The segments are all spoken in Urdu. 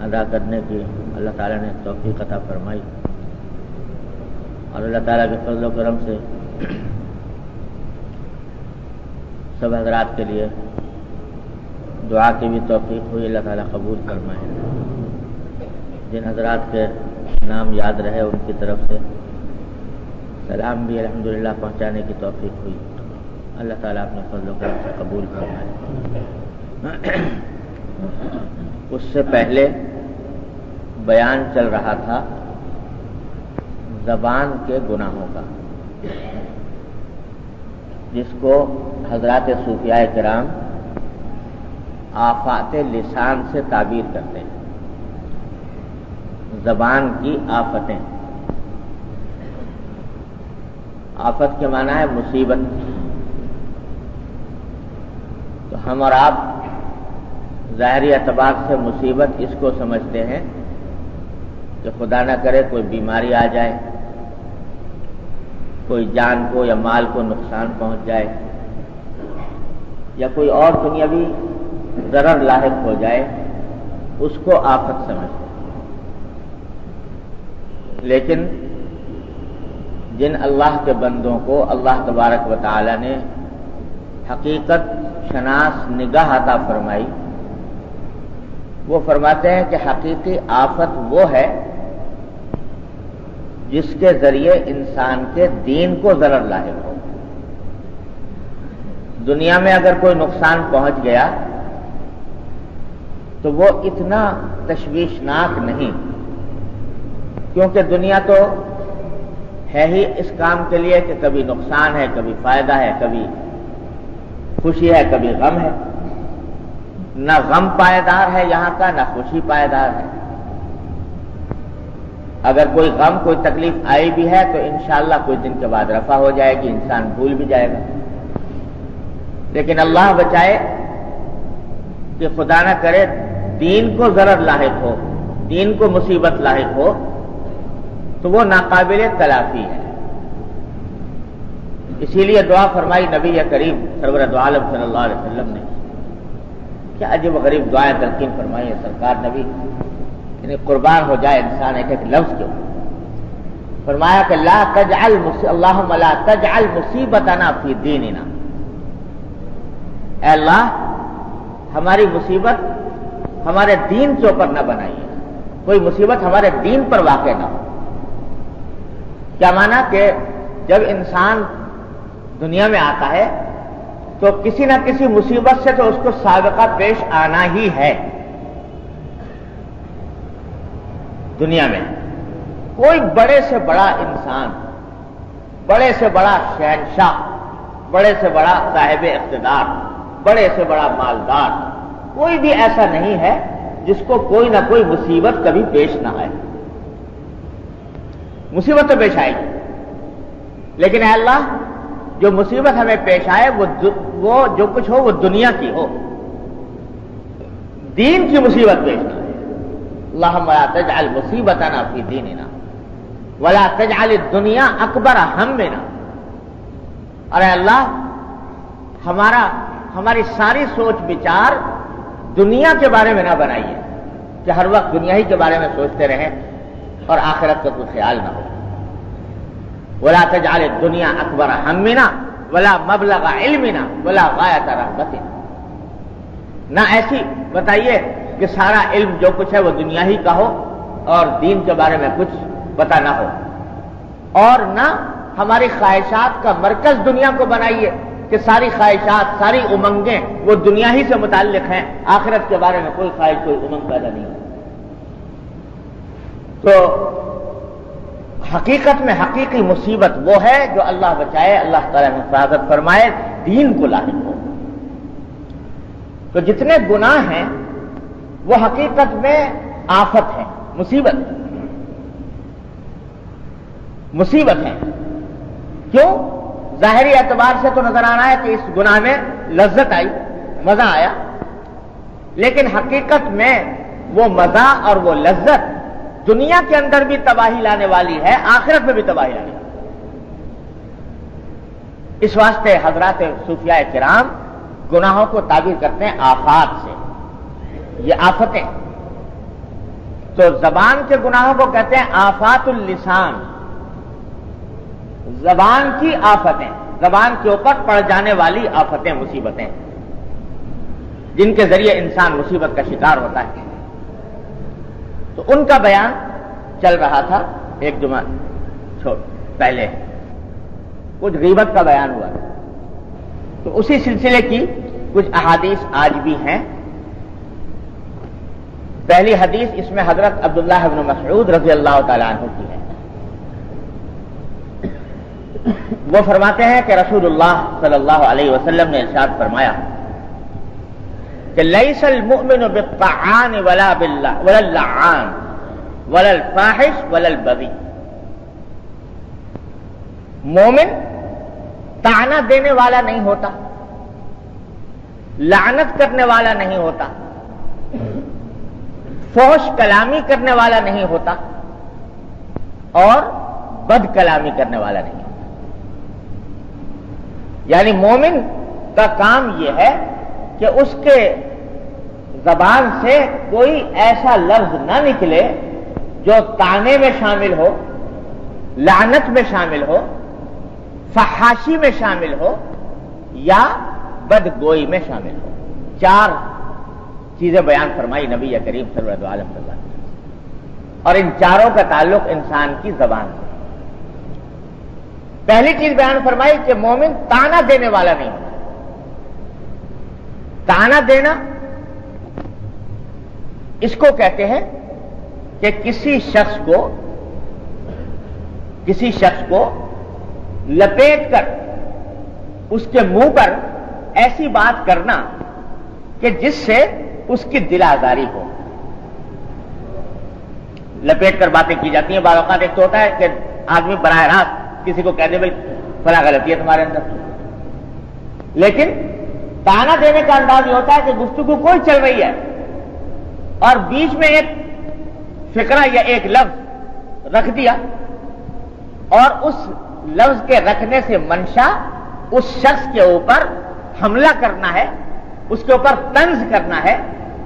ادا کرنے کی اللہ تعالیٰ نے توفیق عطا فرمائی، اور اللہ تعالیٰ کے فضل و کرم سے سب حضرات کے لیے دعا کی بھی توفیق ہوئی، اللہ تعالیٰ قبول فرمائے۔ جن حضرات کے نام یاد رہے ان کی طرف سے سلام بھی الحمدللہ پہنچانے کی توفیق ہوئی، اللہ تعالیٰ اپنے فضل و کرم سے قبول فرمائے۔ اس سے پہلے بیان چل رہا تھا زبان کے گناہوں کا، جس کو حضرات صوفیاء کرام آفات لسان سے تعبیر کرتے ہیں۔ زبان کی آفتیں، آفت کے معنی ہے مصیبت۔ تو ہم اور آپ ظاہری اعتبار سے مصیبت اس کو سمجھتے ہیں کہ خدا نہ کرے کوئی بیماری آ جائے، کوئی جان کو یا مال کو نقصان پہنچ جائے، یا کوئی اور دنیاوی ضرر لاحق ہو جائے، اس کو آفت سمجھتے ہیں۔ لیکن جن اللہ کے بندوں کو اللہ تبارک و تعالی نے حقیقت شناس نگاہ عطا فرمائی، وہ فرماتے ہیں کہ حقیقی آفت وہ ہے جس کے ذریعے انسان کے دین کو ضرر لاحق ہو۔ دنیا میں اگر کوئی نقصان پہنچ گیا تو وہ اتنا تشویشناک نہیں، کیونکہ دنیا تو ہے ہی اس کام کے لیے کہ کبھی نقصان ہے، کبھی فائدہ ہے، کبھی خوشی ہے، کبھی غم ہے۔ نہ غم پائیدار ہے یہاں کا، نہ خوشی پائیدار ہے۔ اگر کوئی غم، کوئی تکلیف آئی بھی ہے تو انشاءاللہ کچھ دن کے بعد رفع ہو جائے گی، انسان بھول بھی جائے گا۔ لیکن اللہ بچائے کہ خدا نہ کرے دین کو ضرر لاحق ہو، دین کو مصیبت لاحق ہو، تو وہ ناقابل تلافی ہے۔ اسی لیے دعا فرمائی نبی کریم سرور دو عالم صلی اللہ علیہ وسلم نے، کیا عجیب و غریب دعائیں تلقین فرمائی ہے سرکار نبی، یعنی قربان ہو جائے انسان ایک ایک لفظ کے اوپر۔ فرمایا کہ لا تجعل اللہم لا تجعل مصیبتنا فی دیننا، اے اللہ ہماری مصیبت ہمارے دین کے اوپر نہ بنائیے، کوئی مصیبت ہمارے دین پر واقع نہ ہو۔ کیا مانا کہ جب انسان دنیا میں آتا ہے تو کسی نہ کسی مصیبت سے تو اس کو سابقہ پیش آنا ہی ہے۔ دنیا میں کوئی بڑے سے بڑا انسان، بڑے سے بڑا شہنشاہ، بڑے سے بڑا صاحب اقتدار، بڑے سے بڑا مالدار، کوئی بھی ایسا نہیں ہے جس کو کوئی نہ کوئی مصیبت کبھی پیش نہ آئے۔ مصیبت تو پیش آئے گی، لیکن اے اللہ جو مصیبت ہمیں پیش آئے وہ جو کچھ ہو وہ دنیا کی ہو، دین کی مصیبت پیش نہ آئے۔ اللہم لا تجعل مصیبتنا فی دیننا ولا تجعل الدنیا اکبر ہمنا، اور اے اللہ ہماری ساری سوچ بچار دنیا کے بارے میں نہ بنائیے کہ ہر وقت دنیا ہی کے بارے میں سوچتے رہیں اور آخرت کا کوئی خیال نہ ہو۔ ولا تجعل الدنیا اکبر ہمنا ولا مبلغ علمنا ولا غایۃ رغبتنا، نہ ایسی بتائیے کہ سارا علم جو کچھ ہے وہ دنیا ہی کا ہو اور دین کے بارے میں کچھ پتہ نہ ہو، اور نہ ہماری خواہشات کا مرکز دنیا کو بنائیے کہ ساری خواہشات، ساری امنگیں وہ دنیا ہی سے متعلق ہیں، آخرت کے بارے میں کوئی خواہش، کوئی امنگ پیدا نہیں ہے۔ تو حقیقت میں حقیقی مصیبت وہ ہے جو اللہ بچائے، اللہ تعالیٰ نے حفاظت فرمائے، دین کو لاحق ہو۔ تو جتنے گناہ ہیں وہ حقیقت میں آفت ہے، مصیبت ہے۔ کیوں؟ ظاہری اعتبار سے تو نظر آنا ہے کہ اس گناہ میں لذت آئی، مزہ آیا، لیکن حقیقت میں وہ مزہ اور وہ لذت دنیا کے اندر بھی تباہی لانے والی ہے، آخرت میں بھی تباہی لانے والی ہے۔ اس واسطے حضرات صوفیاء کرام گناہوں کو تعبیر کرتے ہیں آفات سے۔ یہ آفتیں تو زبان کے گناہوں کو کہتے ہیں آفات اللسان، زبان کی آفتیں، زبان کے اوپر پڑ جانے والی آفتیں، مصیبتیں، جن کے ذریعے انسان مصیبت کا شکار ہوتا ہے. تو ان کا بیان چل رہا تھا ایک جمعہ پہلے، کچھ غیبت کا بیان ہوا. تو اسی سلسلے کی کچھ احادیث آج بھی ہیں. پہلی حدیث اس میں حضرت عبداللہ بن مسعود رضی اللہ تعالیٰ عنہ کی ہے. وہ فرماتے ہیں کہ رسول اللہ صلی اللہ علیہ وسلم نے ارشاد فرمایا کہ لیس المؤمن بالطعان ولا اللعان ولا الفاحش ولا البذیء. مومن طعنہ دینے والا نہیں ہوتا، لعنت کرنے والا نہیں ہوتا، فحش کلامی کرنے والا نہیں ہوتا، اور بد کلامی کرنے والا نہیں ہوتا. یعنی مومن کا کام یہ ہے کہ اس کے زبان سے کوئی ایسا لفظ نہ نکلے جو طعنے میں شامل ہو، لعنت میں شامل ہو، فحاشی میں شامل ہو، یا بدگوئی میں شامل ہو. 4 چیزیں بیان فرمائی نبی کریم صلی اللہ علیہ وسلم، اور ان چاروں کا تعلق انسان کی زبان سے. پہلی چیز بیان فرمائی کہ مومن طعنہ دینے والا نہیں ہوتا. طعنہ دینا اس کو کہتے ہیں کہ کسی شخص کو لپیٹ کر اس کے منہ پر ایسی بات کرنا کہ جس سے اس کی دل آزاری ہو. لپیٹ کر باتیں کی جاتی ہیں. بعض اوقات ایک تو ہوتا ہے کہ آدمی براہ راست کسی کو کہہ دے بھائی فلاں غلطی ہے تمہارے اندر، لیکن طعنہ دینے کا انداز یہ ہوتا ہے کہ گفتگو کوئی چل رہی ہے اور بیچ میں ایک فقرہ یا ایک لفظ رکھ دیا، اور اس لفظ کے رکھنے سے منشا اس شخص کے اوپر حملہ کرنا ہے، اس کے اوپر طنز کرنا ہے،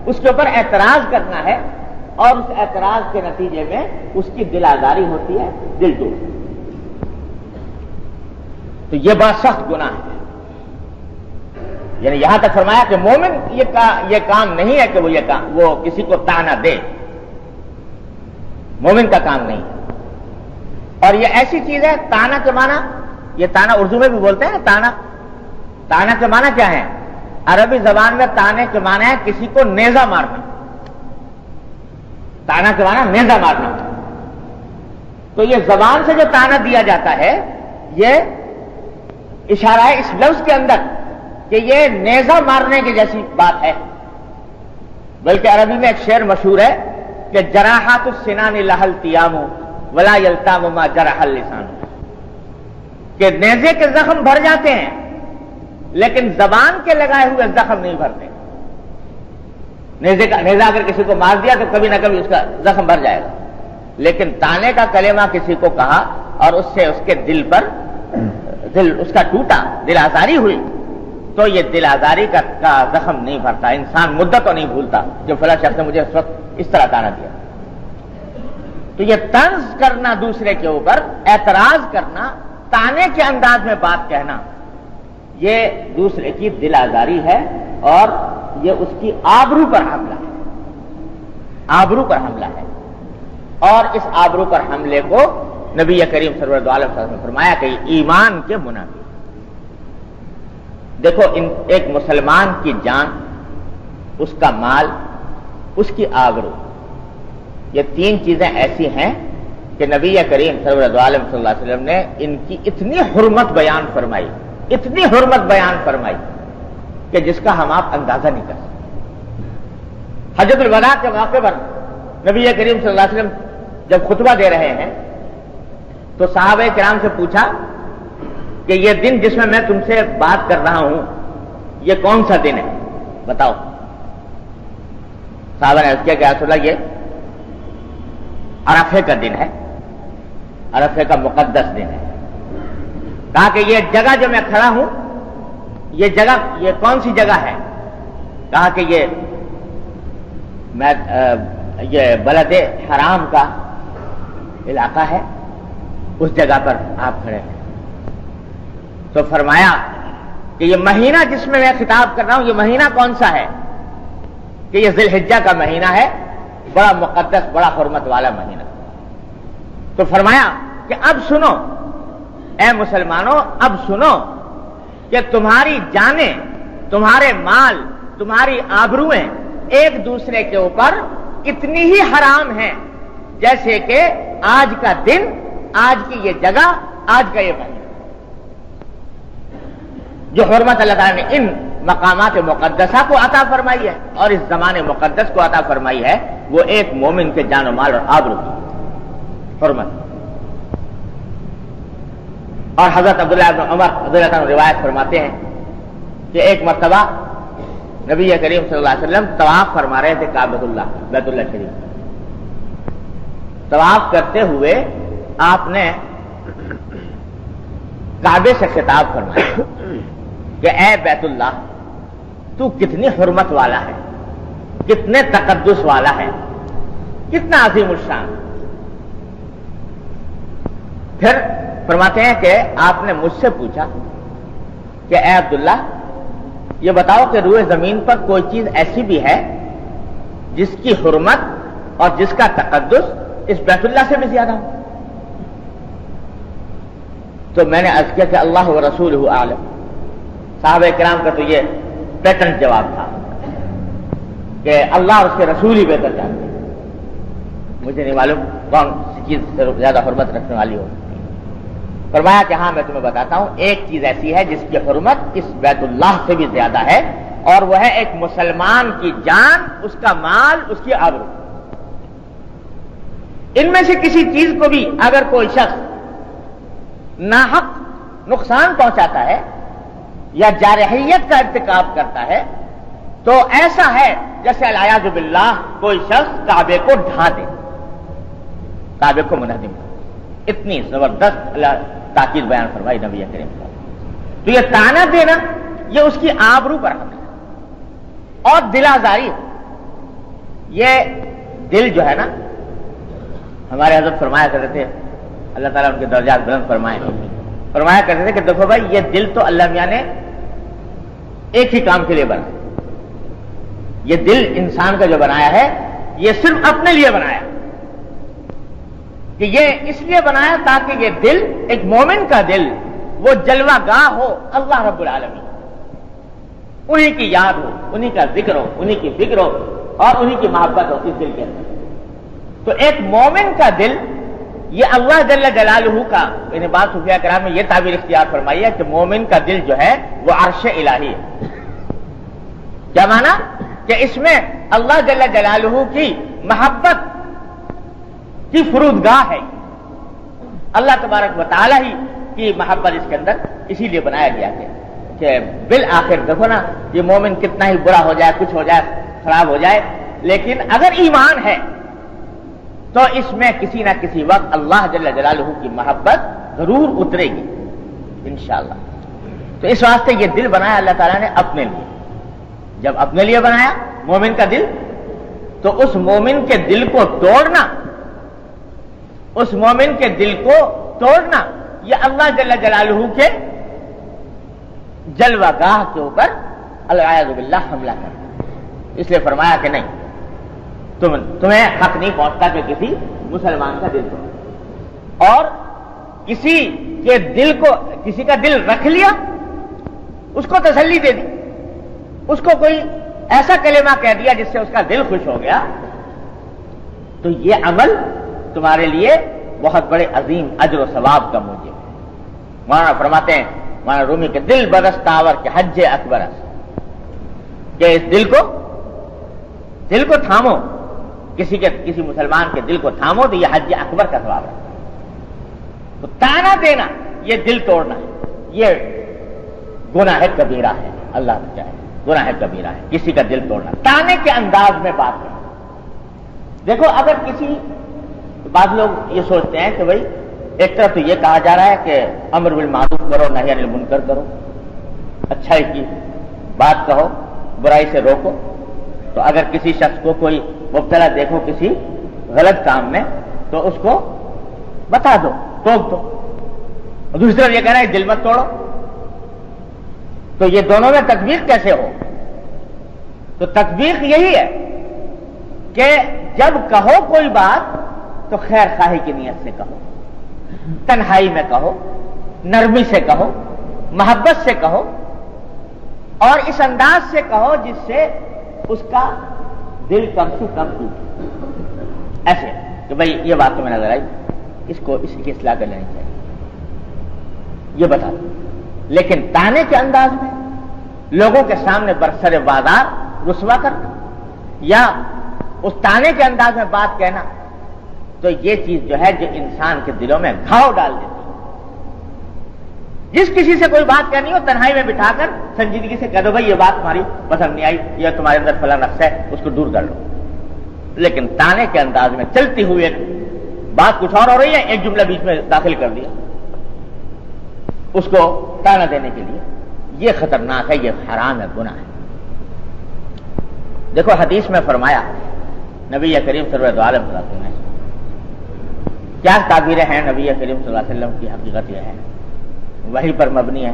اس کے اوپر اعتراض کرنا ہے، اور اس اعتراض کے نتیجے میں اس کی دل آزاری ہوتی ہے، دل ٹوٹ. تو یہ بڑا سخت گناہ ہے. یعنی یہاں تک فرمایا کہ مومن یہ کام نہیں ہے کہ وہ کسی کو طعنہ دے. مومن کا کام نہیں ہے. اور یہ ایسی چیز ہے، طعنہ کے معنی، یہ طعنہ اردو میں بھی بولتے ہیں نا. طعنہ کے معنی کیا ہے؟ عربی زبان میں طعنہ کے معنی ہے کسی کو نیزہ مارنا. طعنہ کے معنی نیزہ مارنا. تو یہ زبان سے جو طعنہ دیا جاتا ہے، یہ اشارہ ہے اس لفظ کے اندر کہ یہ نیزہ مارنے کی جیسی بات ہے. بلکہ عربی میں ایک شعر مشہور ہے کہ جراحات السنان لها التیام ولا یلتام ما جرح اللسان، کہ نیزے کے زخم بھر جاتے ہیں لیکن زبان کے لگائے ہوئے زخم نہیں بھرتے. نیزہ اگر کسی کو مار دیا تو کبھی نہ کبھی اس کا زخم بھر جائے گا، لیکن طعنے کا کلمہ کسی کو کہا اور اس سے اس کے دل پر اس کا ٹوٹا، دل آزاری ہوئی، تو یہ دل آزاری کا زخم نہیں بھرتا. انسان مدت تو نہیں بھولتا جو فلاں شخص نے مجھے اس وقت اس طرح طعنہ دیا. تو یہ طنز کرنا دوسرے کے اوپر، اعتراض کرنا، طعنے کے انداز میں بات کہنا، یہ دوسرے کی دل آزاری ہے، اور یہ اس کی آبرو پر حملہ ہے. آبرو پر حملہ ہے. اور اس آبرو پر حملے کو نبی کریم صلی اللہ علیہ وسلم نے فرمایا کہ ایمان کے منافی. دیکھو، ایک مسلمان کی جان، اس کا مال، اس کی آبرو، یہ 3 چیزیں ایسی ہیں کہ نبی کریم صلی اللہ علیہ وسلم نے ان کی اتنی حرمت بیان فرمائی، اتنی حرمت بیان فرمائی کہ جس کا ہم آپ اندازہ نہیں کر سکتے. حجۃ الوداع کے موقع پر نبی کریم صلی اللہ علیہ وسلم جب خطبہ دے رہے ہیں تو صحابہ کرام سے پوچھا کہ یہ دن جس میں تم سے بات کر رہا ہوں، یہ کون سا دن ہے، بتاؤ. صحابہ نے عرض کیا کہ رسول اللہ، یہ عرفے کا دن ہے، عرفے کا مقدس دن ہے. کہا کہ یہ جگہ جو میں کھڑا ہوں، یہ جگہ یہ کون سی جگہ ہے؟ کہا کہ یہ یہ بلد حرام کا علاقہ ہے، اس جگہ پر آپ کھڑے ہیں، تو فرمایا کہ یہ مہینہ جس میں میں خطاب کر رہا ہوں، یہ مہینہ کون سا ہے؟ کہ یہ ذی الحجہ کا مہینہ ہے، بڑا مقدس، بڑا حرمت والا مہینہ۔ تو فرمایا کہ اب سنو اے مسلمانوں، اب سنو کہ تمہاری جانیں، تمہارے مال، تمہاری آبروئیں ایک دوسرے کے اوپر اتنی ہی حرام ہیں جیسے کہ آج کا دن، آج کی یہ جگہ، آج کا یہ مہینہ۔ جو حرمت اللہ تعالیٰ نے ان مقامات مقدسہ کو عطا فرمائی ہے اور اس زمانے مقدس کو عطا فرمائی ہے، وہ ایک مومن کے جان و مال اور آبرو کی حرمت۔ اور حضرت عبداللہ بن عمر رضی اللہ عنہ روایت فرماتے ہیں کہ ایک مرتبہ نبی کریم صلی اللہ علیہ وسلم طواف فرما رہے تھے کعبۃ اللہ، بیت اللہ شریف۔ طواف کرتے ہوئے آپ نے کعبے سے خطاب فرمایا کہ اے بیت اللہ، تو کتنی حرمت والا ہے، کتنے تقدس والا ہے، کتنا عظیم الشان۔ پھر فرماتے ہیں کہ آپ نے مجھ سے پوچھا کہ اے عبداللہ، یہ بتاؤ کہ روئے زمین پر کوئی چیز ایسی بھی ہے جس کی حرمت اور جس کا تقدس اس بیت اللہ سے بھی زیادہ ہو؟ تو میں نے عرض کیا کہ اللہ و رسولہ اعلم۔ صحابہ کرام کا تو یہ پیٹرن جواب تھا کہ اللہ اور اس کے رسول ہی بہتر جانتے ہیں، مجھے نہیں معلوم کون سی چیز سے زیادہ حرمت رکھنے والی ہو۔ فرمایا کہ ہاں میں تمہیں بتاتا ہوں، ایک چیز ایسی ہے جس کی حرمت اس بیت اللہ سے بھی زیادہ ہے، اور وہ ہے ایک مسلمان کی جان، اس کا مال، اس کی آبرو۔ ان میں سے کسی چیز کو بھی اگر کوئی شخص ناحق نقصان پہنچاتا ہے یا جارحیت کا ارتکاب کرتا ہے تو ایسا ہے جیسے العیاذ باللہ کوئی شخص کعبے کو ڈھا دے، کعبے کو منہدم کر۔ اتنی زبردست اللہ تاکید بیان فرمائی نبی کریم صلی اللہ علیہ وسلم۔ تو یہ طعنہ دینا یہ اس کی آبرو پر حملہ ہے اور دل آزاری ہے۔ یہ دل جو ہے نا، ہمارے حضرت فرمایا کرتے تھے، اللہ تعالیٰ ان کے درجات بلند فرمائے، فرمایا کرتے تھے کہ دیکھو بھائی، یہ دل تو اللہ میاں نے ایک ہی کام کے لیے بنایا۔ یہ دل انسان کا جو بنایا ہے یہ صرف اپنے لیے بنایا، کہ یہ اس لیے بنایا تاکہ یہ دل، ایک مومن کا دل، وہ جلوہ گاہ ہو اللہ رب العالمین، انہی کی یاد ہو، انہی کا ذکر ہو، انہی کی فکر ہو اور انہی کی محبت ہو اس دل کے اندر۔ تو ایک مومن کا دل یہ اللہ جل جلالہ کا، یعنی بعض صوفیاء کرام نے یہ تعبیر اختیار فرمائی ہے کہ مومن کا دل جو ہے وہ عرش الہی ہے۔ کیا معنی؟ کہ اس میں اللہ جل جلالہ کی محبت کی فرودگاہ ہے، اللہ تبارک و تعالی ہی کی محبت اس کے اندر اسی لیے بنایا گیا کہ بالآخر دیکھو نا، یہ مومن کتنا ہی برا ہو جائے، کچھ ہو جائے، خراب ہو جائے، لیکن اگر ایمان ہے تو اس میں کسی نہ کسی وقت اللہ جل جلالہ کی محبت ضرور اترے گی انشاءاللہ۔ تو اس واسطے یہ دل بنایا اللہ تعالیٰ نے اپنے لیے۔ جب اپنے لیے بنایا مومن کا دل، تو اس مومن کے دل کو توڑنا، اس مومن کے دل کو توڑنا یہ اللہ جل جلالہ کے جلوہ گاہ کے اوپر العیاذ باللہ حملہ کرنا۔ اس لیے فرمایا کہ نہیں، تمہیں حق نہیں پہنچتا کہ کسی مسلمان کا دل توڑ، اور کسی کے دل کو، کسی کا دل رکھ لیا، اس کو تسلی دے دی، اس کو کوئی ایسا کلمہ کہہ دیا جس سے اس کا دل خوش ہو گیا، تو یہ عمل تمہارے لیے بہت بڑے عظیم اجر و ثواب کا موجب ہے۔ مولانا فرماتے ہیں، مولانا رومی کے دل برستاور کے حج اکبر، کہ اس دل کو تھامو، کسی مسلمان کے دل کو تھامو تو یہ حج اکبر کا ثواب ہے۔ تو طعنہ دینا، یہ دل توڑنا، یہ گناہ کبیرہ ہے، اللہ بچائے، گناہ کبیرہ ہے کسی کا دل توڑنا، طعنے کے انداز میں بات کرنا۔ دیکھو اگر بعض لوگ یہ سوچتے ہیں کہ بھائی ایک طرف تو یہ کہا جا رہا ہے کہ امر بالمعروف کرو، نہی عن المنکر کرو، اچھائی کی بات کہو، برائی سے روکو، تو اگر کسی شخص کو کوئی مبتلا دیکھو کسی غلط کام میں تو اس کو بتا دو، ٹوک دو، اور دوسری طرف یہ کہہ رہا ہے دل مت توڑو، تو یہ دونوں میں تطبیق کیسے ہو؟ تو تطبیق یہی ہے کہ جب کہو کوئی بات تو خیر خواہی کی نیت سے کہو، تنہائی میں کہو، نرمی سے کہو، محبت سے کہو، اور اس انداز سے کہو جس سے اس کا دل کم سے کم ٹوٹے، ایسے کہ بھئی یہ بات تمہیں نظر آئی، اس کی اصلاح کر لینی چاہیے، یہ بتا دو۔ لیکن تانے کے انداز میں لوگوں کے سامنے برسر بازار رسوا کرنا یا اس تانے کے انداز میں بات کہنا، تو یہ چیز جو ہے جو انسان کے دلوں میں گھاؤ ڈال دیتی ہے۔ جس کسی سے کوئی بات کرنی ہو تنہائی میں بٹھا کر سنجیدگی سے کہہ دو بھائی یہ بات تمہاری پسند نہیں آئی، یا تمہارے اندر فلاں نقص ہے، اس کو دور کر لو۔ لیکن تانے کے انداز میں چلتی ہوئی ایک بات کچھ اور ہو رہی ہے، ایک جملہ بیچ میں داخل کر دیا اس کو تانا دینے کے لیے، یہ خطرناک ہے، یہ حرام ہے، گناہ ہے۔ دیکھو حدیث میں فرمایا نبی کریم صلی اللہ علیہ وسلم نے، کیا تعبیریں ہیں نبی کریم صلی اللہ علیہ وسلم کی، حقیقت یہ ہے وحی پر مبنی ہے۔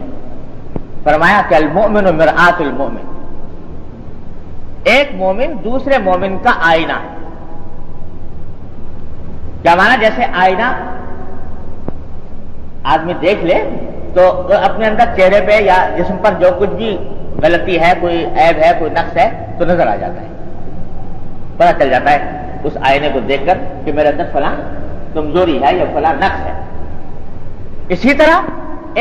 فرمایا کہ المؤمن مرآت المؤمن، ایک مومن دوسرے مومن کا آئینہ ہے۔ کیا مانا؟ جیسے آئینہ آدمی دیکھ لے تو اپنے اندر چہرے پہ یا جسم پر جو کچھ بھی غلطی ہے، کوئی عیب ہے، کوئی نقص ہے تو نظر آ جاتا ہے، پتہ چل جاتا ہے اس آئینے کو دیکھ کر کہ میرے اندر فلاں کمزوری ہے یا فلاں نقص ہے۔ اسی طرح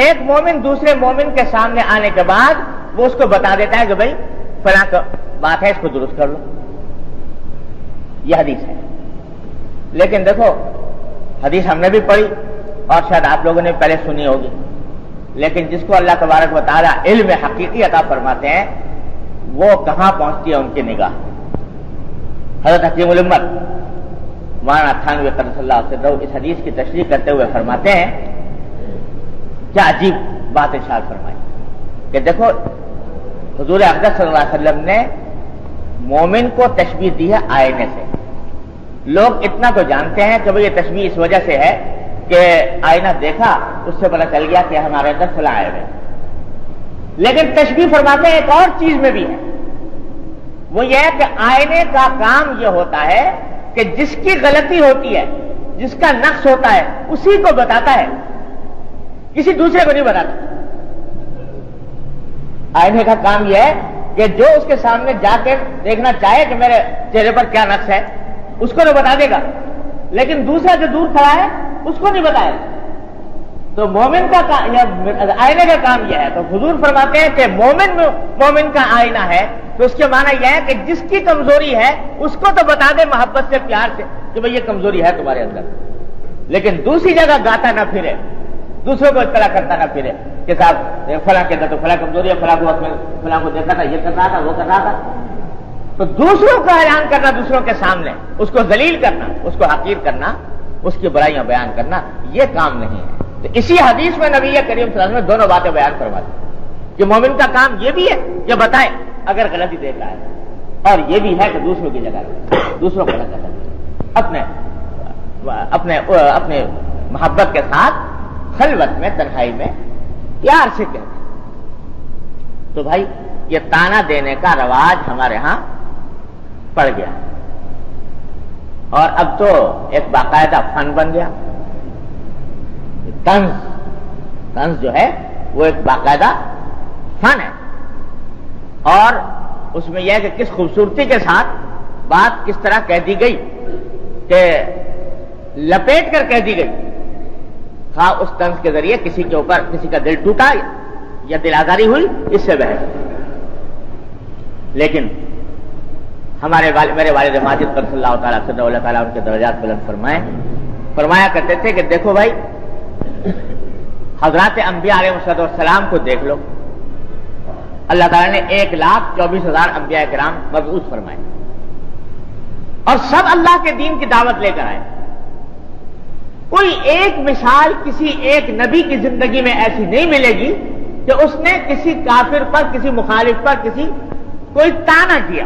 ایک مومن دوسرے مومن کے سامنے آنے کے بعد وہ اس کو بتا دیتا ہے کہ بھائی فلاں بات ہے، اس کو درست کر لو، یہ حدیث ہے۔ لیکن دیکھو حدیث ہم نے بھی پڑھی اور شاید آپ لوگوں نے پہلے سنی ہوگی، لیکن جس کو اللہ تبارک و تعالیٰ علم حقیقی عطا فرماتے ہیں وہ کہاں پہنچتی ہے ان کی نگاہ۔ حضرت حکیم الامت مولانا تھانوی قدس اللہ سرہ اس حدیث کی تشریح کرتے ہوئے فرماتے ہیں، کیا عجیب بات ارشاد فرمائی کہ دیکھو حضور اقدس صلی اللہ علیہ وسلم نے مومن کو تشبیہ دی ہے آئینے سے۔ لوگ اتنا تو جانتے ہیں کہ یہ تشبیہ اس وجہ سے ہے کہ آئینہ دیکھا اس سے پتہ چل گیا کہ ہمارے اندر فلاں عیب ہے، لیکن تشبیہ فرماتے ہیں ایک اور چیز میں بھی ہے، وہ یہ ہے کہ آئینے کا کام یہ ہوتا ہے کہ جس کی غلطی ہوتی ہے، جس کا نقص ہوتا ہے اسی کو بتاتا ہے، کسی دوسرے کو نہیں بتاتا۔ آئینے کا کام یہ ہے کہ جو اس کے سامنے جا کے دیکھنا چاہے کہ میرے چہرے پر کیا نقص ہے اس کو تو بتا دے گا، لیکن دوسرا جو دور کھڑا ہے اس کو نہیں بتائے گا۔ تو مومن کا آئینے کا کام یہ ہے۔ تو حضور فرماتے ہیں کہ مومن کا آئینہ ہے، تو اس کے معنی یہ ہے کہ جس کی کمزوری ہے اس کو تو بتا دے محبت سے، پیار سے کہ بھئی یہ کمزوری ہے تمہارے اندر، لیکن دوسری جگہ گاتا نہ پھرے، دوسروں کو اطلاع کرتا نہ پھرے کہ صاحب فلاں کے اندر تو فلاں کمزوری ہے، فلاں کو دیکھا تھا، یہ کر رہا تھا، وہ کر رہا تھا۔ تو دوسروں کا اعلان کرنا، دوسروں کے سامنے اس کو ذلیل کرنا، اس کو حقیر کرنا، اس کی برائیاں بیان کرنا، یہ کام نہیں ہے۔ تو اسی حدیث میں نبی کریم صلی اللہ علیہ وسلم نے دونوں باتیں بیان کروا دی کہ مومن کا کام یہ بھی ہے کہ بتائے اگر غلطی دیکھ رہا ہے، اور یہ بھی ہے کہ دوسروں کی جگہ دوسروں کو نہ کرے، اپنے محبت کے ساتھ خلوت میں، تنہائی میں پیار سے کہتے ہیں۔ تو بھائی یہ تانا دینے کا رواج ہمارے ہاں پڑ گیا، اور اب تو ایک باقاعدہ فن بن گیا۔ طنز جو ہے وہ ایک باقاعدہ فن ہے، اور اس میں یہ ہے کہ کس خوبصورتی کے ساتھ بات کس طرح کہہ دی گئی کہ لپیٹ کر کہہ دی گئی، ہاں اس طنز کے ذریعے کسی کے اوپر کسی کا دل ٹوٹا یا دل آزاری ہوئی، اس سے بحث۔ لیکن میرے والد ماجد قدس اللہ تعالیٰ صلی اللہ تعالیٰ ان کے درجات بلند فرمایا کرتے تھے کہ دیکھو بھائی حضرات انبیاء علیہ السلام کو دیکھ لو، اللہ تعالیٰ نے 1,24,000 انبیاء کرام مبعوث فرمائے، اور سب اللہ کے دین کی دعوت لے کر آئے۔ کوئی ایک مثال کسی ایک نبی کی زندگی میں ایسی نہیں ملے گی کہ اس نے کسی کافر پر، کسی مخالف پر کوئی تانا کیا۔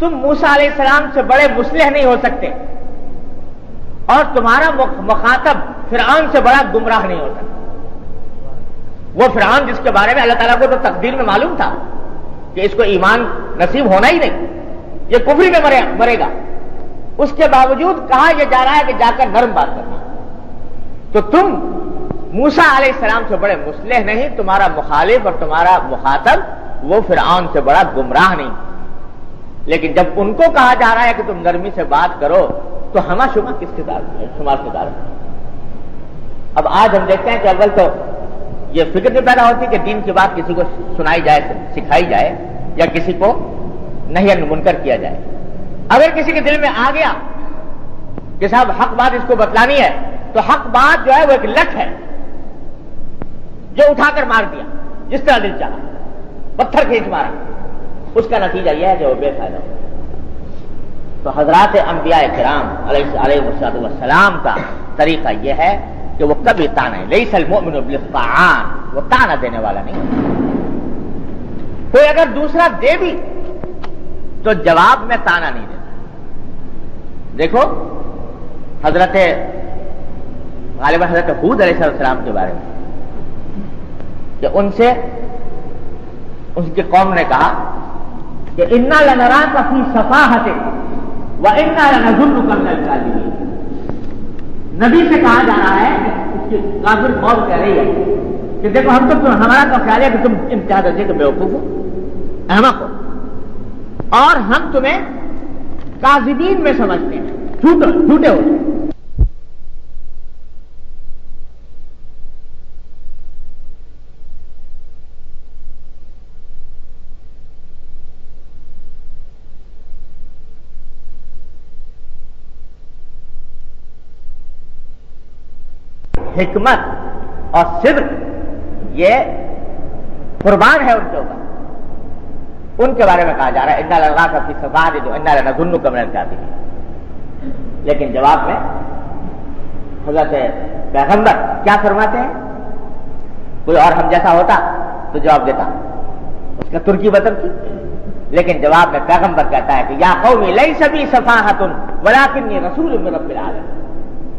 تم موسیٰ علیہ السلام سے بڑے مصلح نہیں ہو سکتے، اور تمہارا مخاطب فرعون سے بڑا گمراہ نہیں ہو سکتا۔ وہ فرعون جس کے بارے میں اللہ تعالیٰ کو تو تقدیر میں معلوم تھا کہ اس کو ایمان نصیب ہونا ہی نہیں، یہ کفر میں مرے گا، اس کے باوجود کہا یہ جا رہا ہے کہ جا کر نرم بات کرنا۔ تو تم موسیٰ علیہ السلام سے بڑے مصلح نہیں، تمہارا مخالف اور تمہارا مخاطب وہ فرعون سے بڑا گمراہ نہیں۔ لیکن جب ان کو کہا جا رہا ہے کہ تم نرمی سے بات کرو تو ہمہ شمہ کس کے شمار کے دار۔ اب آج ہم دیکھتے ہیں کہ اول تو یہ فکر نہیں پیدا ہوتی کہ دین کی بات کسی کو سنائی جائے، سکھائی جائے، یا کسی کو نہی عن منکر کیا جائے۔ اگر کسی کے دل میں آ گیا کہ صاحب حق بات اس کو بتلانی ہے، تو حق بات جو ہے وہ ایک لٹ ہے جو اٹھا کر مار دیا جس طرح دل چاہا، پتھر کھینچ مارا، اس کا نتیجہ یہ ہے کہ وہ بے فائدہ ہو۔ تو حضرات انبیاء کرام علیہ السلام کا طریقہ یہ ہے کہ وہ کبھی تانا ہے، لیس المؤمن بالطعان، وہ تانا دینے والا نہیں۔ کوئی اگر دوسرا دے بھی تو جواب میں تانا نہیں دیتا۔ دیکھو حضرت غالباً حضرت ہود علیہ السلام کے بارے میں کہ ان سے اس کی قوم نے کہا کہ انا لنراک فی صفاحۃ وانا لنظنک من الکاذبین۔ نبی سے کہا جا رہا ہے، اس کی کافر قوم کہہ رہی ہے کہ دیکھو ہم تو ہمارا تو خیال ہے کہ تم انتہا درجے کے بیوقوف ہو، احمق ہو، اور ہم تمہیں کاذبین میں سمجھتے ہیں، جھوٹے ہو۔ حکمت اور صدق یہ قربان ہے ان کے اوپر، ان کے بارے میں کہا جا رہا ہے انا لنراک فی صفاحۃ وانا لنظنک من الکاذبین۔ لیکن جواب میں حضرت پیغمبر کیا فرماتے ہیں؟ کوئی اور ہم جیسا ہوتا تو جواب دیتا، اس کا ترکی بطن کی، لیکن جواب میں پیغمبر کہتا ہے کہ یا قوم لیس بی صفاحۃ ولکنی رسول من رب العالمین۔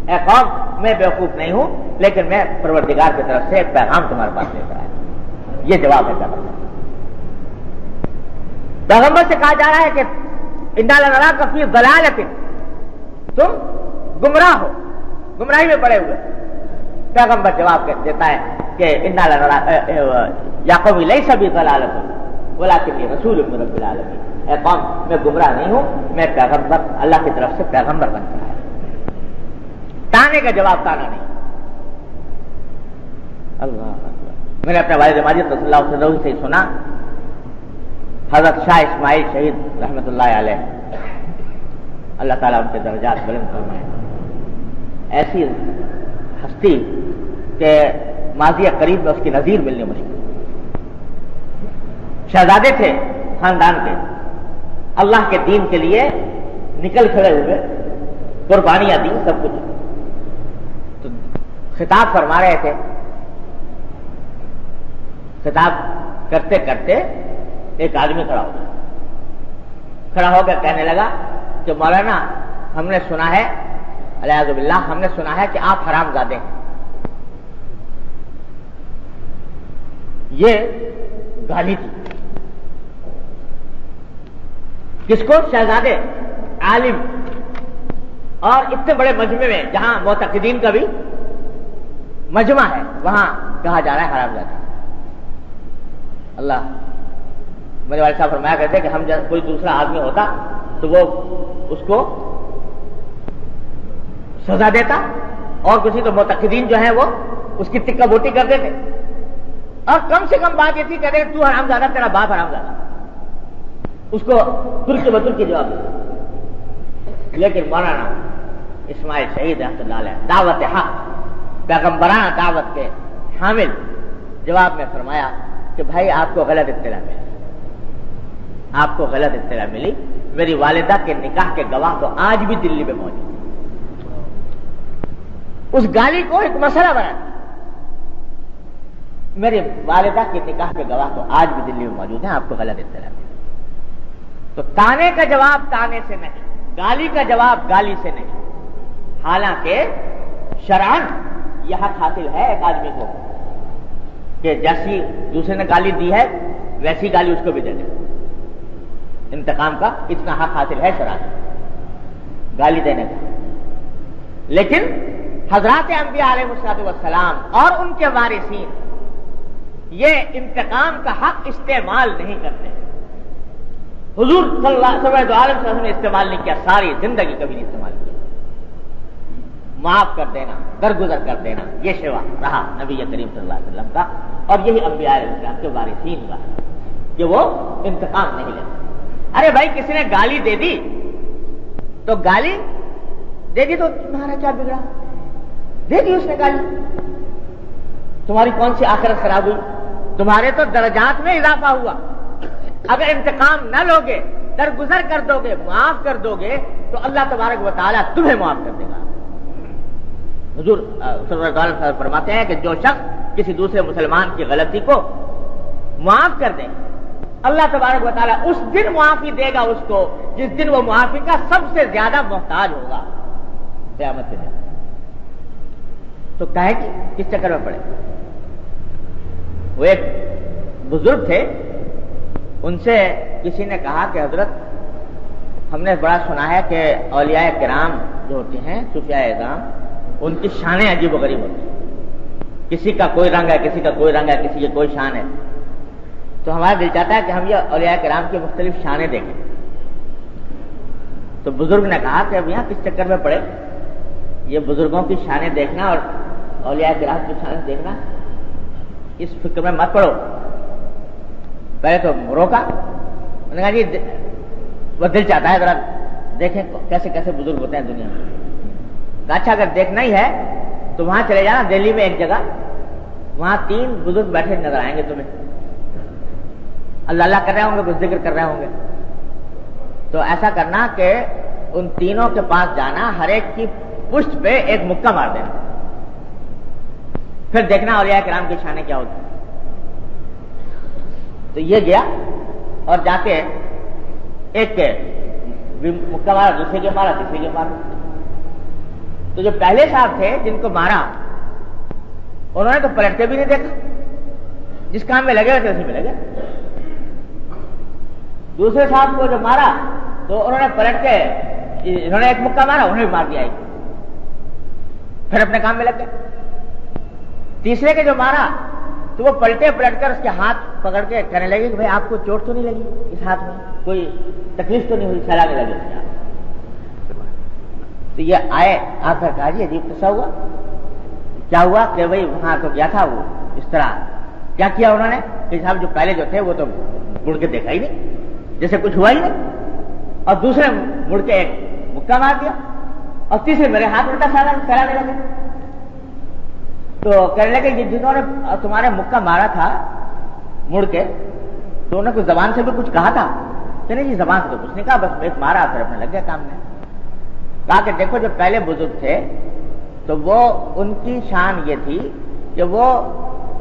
اے قوم میں بیوقوف نہیں ہوں، لیکن میں پروردگار کی طرف سے ایک پیغام تمہارے پاس لے کر آیا۔ یہ جواب ہے پیغمبر سے کہا جا رہا ہے کہ انا لنراک فی ضلالۃ، تم گمراہ ہو، گمراہی میں پڑے ہوئے۔ پیغمبر جواب دیتا ہے کہ انا لنراک یا قوم لیس بی ضلالۃ ولکنی رسول من رب العالمین۔ اے قوم میں گمراہ نہیں ہوں، میں پیغمبر، اللہ کی طرف سے پیغمبر بن کر آیا۔ تانے کا جواب تانا نہیں۔ اللہ اکبر۔ میں نے اپنے والد ماجد رضی اللہ عنہ سے سنا، حضرت شاہ اسماعیل شہید رحمۃ اللہ علیہ، اللہ تعالیٰ ان کے درجات بلند فرمائے، ایسی ہستی کہ ماضی قریب میں اس کی نظیر ملنے مشکل۔ شہزادے تھے خاندان کے، اللہ کے دین کے لیے نکل کھڑے ہوئے، قربانیاں دی، سب کچھ۔ تو خطاب فرما رہے تھے، خطاب کرتے کرتے ایک آدمی کھڑا ہو کر کہنے لگا کہ مولانا ہم نے سنا ہے، الیاذ باللہ، ہم نے سنا ہے کہ آپ حرام زادے ہیں۔ یہ گالی تھی کس کو؟ شہزادے، عالم، اور اتنے بڑے مجمع میں جہاں معتقدین کا بھی مجمع ہے، وہاں کہا جا رہا ہے حرام زادے۔ اللہ، میرے والد صاحب فرمایا کرتے کہ ہم کوئی دوسرا آدمی ہوتا تو وہ اس کو سزا دیتا، اور کسی تو معتقدین جو ہیں وہ اس کی ٹکا بوٹی کر دیتے، اور کم سے کم بات یہ تھی کہتے کہ تو حرام زادہ، تیرا باپ حرام زادہ، اس کو ترک بتر کی جواب دیتا۔ لیکن مولانا اسماعیل شہید رحمۃ اللہ علیہ دعوت حق، پیغمبرانہ دعوت کے حامل، جواب میں فرمایا کہ بھائی آپ کو غلط اطلاع ملی، آپ کو غلط اطلاع ملی، میری والدہ کے نکاح کے گواہ تو آج بھی دلی میں موجود ہیں۔ اس گالی کو ایک مسئلہ بنا دیا، میری والدہ کے نکاح کے گواہ تو آج بھی دلی میں موجود ہیں، آپ کو غلط اطلاع ملی۔ تو تانے کا جواب تانے سے نہیں، گالی کا جواب گالی سے نہیں، حالانکہ شرعاً یہ حق حاصل ہے ایک آدمی کو کہ جیسی دوسرے نے گالی دی ہے ویسی گالی اس کو بھی دے دے، انتقام کا اتنا حق حاصل ہے شرعاً گالی دینے کا۔ لیکن حضرات انبیاء علیہ السلام اور ان کے وارثین یہ انتقام کا حق استعمال نہیں کرتے۔ حضور صلی اللہ علیہ وسلم نے استعمال نہیں کیا، ساری زندگی کبھی نہیں استعمال کیا۔ معاف کر دینا، درگزر کر دینا، یہ شیوا رہا نبی کریم صلی اللہ علیہ وسلم کا، اور یہی انبیاء علیہ السلام کے وارثین کا کہ وہ انتقام نہیں لیتے۔ ارے بھائی کسی نے گالی دے دی تو گالی دے دی تو تمہارا کیا بگڑا؟ دے دی اس نے گالی، تمہاری کون سی آخرت خراب ہوئی؟ تمہارے تو درجات میں اضافہ ہوا۔ اگر انتقام نہ لوگے، درگزر کر دو گے، معاف کر دو گے تو اللہ تبارک و تعالیٰ تمہیں معاف کر دے گا۔ حضور صلی اللہ علیہ وسلم فرماتے ہیں کہ جو شخص کسی دوسرے مسلمان کی غلطی کو معاف کر دے، اللہ تبارک و تعالیٰ اس دن معافی دے گا اس کو جس دن وہ معافی کا سب سے زیادہ محتاج ہوگا، قیامت کے دن۔ تو کہے کہ کس چکر میں پڑے؟ وہ ایک بزرگ تھے، ان سے کسی نے کہا کہ حضرت ہم نے بڑا سنا ہے کہ اولیاء کرام جو ہوتے ہیں، صوفیاء اعظام، ان کی شانیں عجیب و غریب ہوتی ہیں، کسی کا کوئی رنگ ہے، کسی کا کوئی رنگ ہے، کسی کی کوئی شان ہے۔ تو ہمارا دل چاہتا ہے کہ ہم یہ اولیاء کرام کی مختلف شانیں دیکھیں۔ تو بزرگ نے کہا کہ اب یہاں کس چکر میں پڑے؟ یہ بزرگوں کی شانیں دیکھنا اور اولیاء کرام کی شانیں دیکھنا، اس فکر میں مت پڑو۔ پہلے تو روکا، انہوں نے کہا جی وہ دل چاہتا ہے ذرا دیکھیں کیسے کیسے بزرگ ہوتے ہیں دنیا میں۔ اچھا اگر دیکھنا ہی ہے تو وہاں چلے جانا، دہلی میں ایک جگہ، وہاں 3 بزرگ بیٹھے نظر آئیں گے تمہیں، اللہ اللہ کر رہے ہوں گے، کچھ ذکر کر رہے ہوں گے۔ تو ایسا کرنا کہ ان تینوں کے پاس جانا، ہر ایک کی پشت پہ ایک مکہ مار دینا، پھر دیکھنا اولیاء کرام کی شانیں کیا ہوتی۔ تو یہ گیا اور جا کے ایک کے مکہ مارا، دوسرے کے مارا، تیسرے کے مارا۔ تو جو پہلے صاحب تھے جن کو مارا، انہوں نے تو پلٹ کے بھی نہیں دیکھا، جس کام میں لگے ہوئے تھے اسی میں لگے۔ دوسرے صاحب کو جو مارا تو انہوں نے پلٹ کے، انہوں نے ایک مکہ مارا، انہوں نے بھی مار دیا ایک، پھر اپنے کام میں لگ گئے۔ تیسرے کے جو مارا تو وہ پلٹے پلٹ کر اس کے ہاتھ پکڑ کے کہنے لگے کہ بھائی آپ کو چوٹ تو نہیں لگی اس ہاتھ میں، کوئی تکلیف تو نہیں ہوئی؟ سلانے لگے اس کے ہاتھ۔ تو یہ آئے، آ کر کہا جی عجیب قصہ ہوا، کیا ہوا کہ بھائی وہاں تو کیا تھا وہ اس طرح کیا کیا انہوں نے کہ صاحب جو پہلے جو تھے وہ تو مڑ کے دیکھا ہی نہیں، جیسے کچھ ہوا ہی نہیں، اور دوسرے مڑ کے ایک مکہ مار دیا، اور تیسرے میرے ہاتھ الٹا سلانے لگے۔ تو کہنے لگے جنہوں نے تمہارے مکہ مارا تھا مڑ کے، تو انہوں نے کچھ زبان سے بھی کچھ کہا تھا؟ کہ نہیں جی زبان سے تو کچھ نہیں کہا، بس ایک مارا پھر اپنے لگ گیا کام میں۔ کہا کہ دیکھو جو پہلے بزرگ تھے تو وہ ان کی شان یہ تھی کہ وہ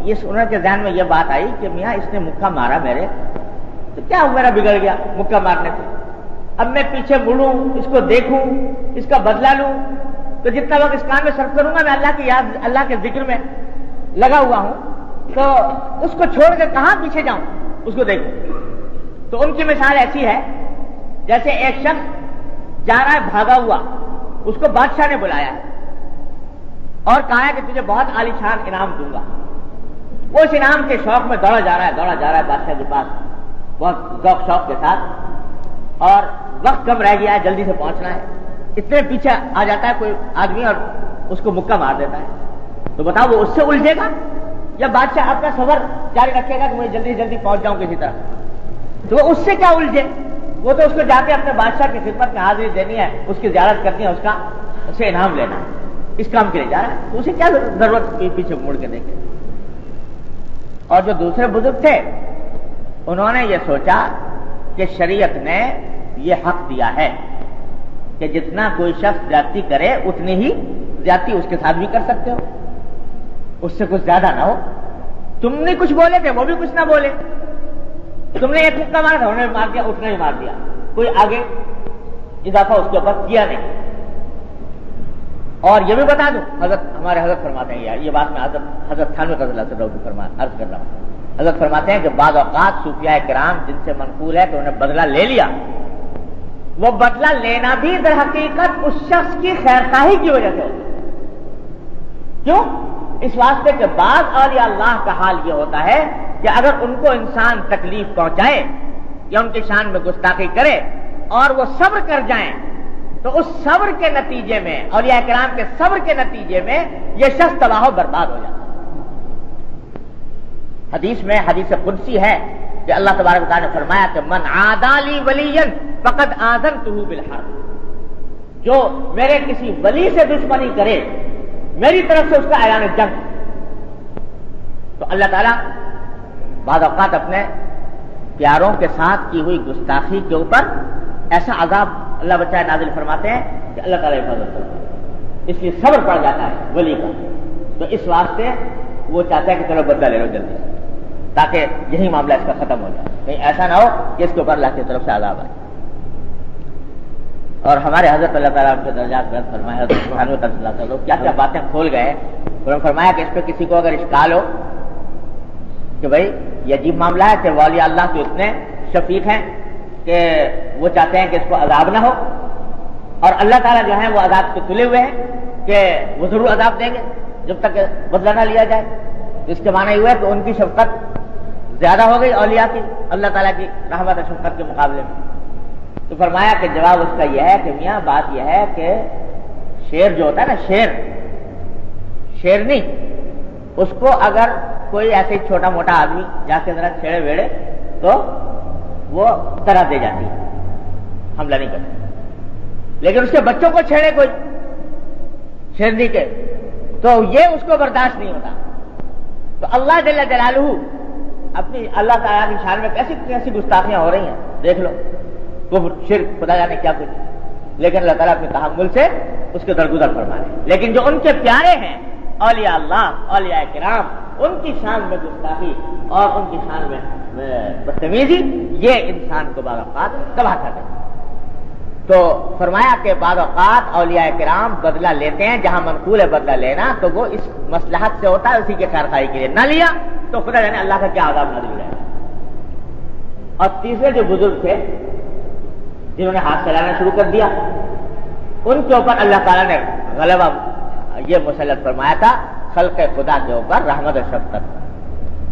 انہوں کے ذہن میں یہ بات آئی کہ میاں اس نے مکہ مارا میرے، تو کیا میرا بگڑ گیا مکہ مارنے سے، اب میں پیچھے مڑوں، اس کو دیکھوں، اس کا بدلہ لوں، تو جتنا وقت اس کام میں صرف کروں گا میں اللہ کی یاد، اللہ کے ذکر میں لگا ہوا ہوں، تو اس کو چھوڑ کے کہاں پیچھے جاؤں، اس کو دیکھوں۔ تو ان کی مثال ایسی ہے جیسے ایک شخص جا رہا ہے بھاگا ہوا، اس کو بادشاہ نے بلایا ہے اور کہا ہے کہ تجھے بہت عالی شان انعام دوں گا۔ وہ اس انعام کے شوق میں دوڑا جا رہا ہے بادشاہ کے پاس بہت ذوق شوق کے ساتھ، اور وقت کم رہ گیا ہے، جلدی سے پہنچنا ہے۔ اتنے پیچھے آ جاتا ہے کوئی آدمی اور اس کو مکہ مار دیتا ہے، تو بتاؤ وہ اس سے الجھے گا یا بادشاہ اپنا سفر جاری رکھے گا کہ مجھے جلدی جلدی پہنچ جاؤں کسی طرح؟ تو وہ اس سے کیا الجھے، وہ تو اس کو جا کے اپنے بادشاہ کی خدمت میں حاضری دینی ہے، اس کی زیارت کرنی ہے، اسے انعام لینا ہے، اس کام کے لیے جا رہا ہے، تو اسے کیا ضرورت پیچھے مڑ کے دیکھے۔ اور جو دوسرے بزرگ تھے انہوں نے یہ سوچا کہ شریعت نے یہ حق دیا ہے کہ جتنا کوئی شخص زیادتی کرے اتنی ہی زیادتی اس کے ساتھ بھی کر سکتے ہو، اس سے کچھ زیادہ نہ ہو۔ تم نے کچھ بولے تھے وہ بھی کچھ نہ بولے، تم نے ایک مکہ مارا تھا انہوں نے مار دیا، اس نے بھی مار دیا، کوئی آگے اضافہ اس کے اوپر کیا نہیں. اور یہ بھی بتا دوں، ہمارے حضرت فرماتے ہیں، یار یہ بات میں حضرت تھانوی رضی اللہ عنہ سے عرض کر رہا ہوں. حضرت فرماتے ہیں کہ بعض اوقات صوفیاء کرام جن سے منقول ہے کہ انہوں نے بدلہ لے لیا، وہ بدلہ لینا بھی در حقیقت اس شخص کی خیرخواہی کی وجہ سے ہوتا ہے. کیوں؟ اس واسطے کہ بعض اولیاء اللہ کا حال یہ ہوتا ہے کہ اگر ان کو انسان تکلیف پہنچائے یا ان کی شان میں گستاخی کرے اور وہ صبر کر جائیں تو اس صبر کے نتیجے میں، اولیاء کرام کے صبر کے نتیجے میں یہ شخص تباہ و برباد ہو جاتا ہے. حدیث میں حدیث قدسی ہے کہ اللہ تبارک و تعالیٰ نے فرمایا کہ من عادی لی ولیا فقد آذنتہ بالحرب، جو میرے کسی ولی سے دشمنی کرے میری طرف سے اس کا اعلان جنگ. تو اللہ تعالیٰ بعض اوقات اپنے پیاروں کے ساتھ کی ہوئی گستاخی کے اوپر ایسا عذاب اللہ بچائے نازل فرماتے ہیں کہ اللہ تعالیٰ حفاظت کرتا ہے. اس لیے صبر پڑ جاتا ہے ولی کا. تو اس واسطے وہ چاہتا ہے کہ چلو بدلہ لے لو جلدی سے، تاکہ یہی معاملہ اس کا ختم ہو جائے، کہیں ایسا نہ ہو کہ اس کے اوپر اللہ کی طرف سے عذاب آئے. اور ہمارے حضرت اللہ تعالیٰ کے درجات بلند فرمائے، حضرت سبحانہ وتعالیٰ لوگ کیا کیا باتیں کھول گئے. انہوں نے فرمایا کہ اس پہ کسی کو اگر اشکال ہو کہ بھائی یہ عجیب معاملہ ہے کہ اولیاء اللہ کے اتنے شفیق ہیں کہ وہ چاہتے ہیں کہ اس کو عذاب نہ ہو، اور اللہ تعالیٰ جو ہے وہ عذاب سے تلے ہوئے ہیں کہ وہ ضرور عذاب دیں گے جب تک بدلہ نہ لیا جائے. اس کے معنی یہ ہوا کہ ان کی شفقت زیادہ ہو گئی اولیاء کی اللہ تعالیٰ کی رحمت اور شفقت کے مقابلے میں. تو فرمایا کہ جواب اس کا یہ ہے کہ میاں بات یہ ہے کہ شیر جو ہوتا ہے نا، شیرنی، اس کو اگر کوئی ایسے چھوٹا موٹا آدمی جا کے ذرا چھیڑے ویڑے تو وہ طرح دے جاتی ہے، حملہ نہیں کرتی. لیکن اس کے بچوں کو چھیڑے کوئی شیرنی کے تو یہ اس کو برداشت نہیں ہوتا. تو اللہ جل جلالہ اپنی اللہ تعالیٰ کی شان میں کیسی کیسی گستاخیاں ہو رہی ہیں دیکھ لو، کفر شرک خدا جانے کیا کچھ، لیکن اللہ تعالیٰ اپنے تحمل سے اس کے درگزر فرما رہے ہیں. لیکن جو ان کے پیارے ہیں اولیاء اللہ، اولیاء کرام، ان کی شان میں گستاخی اور ان کی شان میں بدتمیزی یہ انسان کو بعض اوقات تباہ کر دیتا ہے. تو فرمایا کہ بعض اوقات اولیاء کرام بدلہ لیتے ہیں، جہاں منقول ہے بدلہ لینا تو وہ اس مصلحت سے ہوتا ہے، اسی کے خیرخواہی کے لیے. نہ لیا تو خدا جانے اللہ کا کیا عذاب نازل ہو جائے گا. اور تیسرے جو بزرگ تھے جنہوں نے ہاتھ چلانا شروع کر دیا، ان کے اوپر اللہ تعالیٰ نے غلبہ یہ مسلط فرمایا تھا خلق خدا کے اوپر رحمت و شفقت.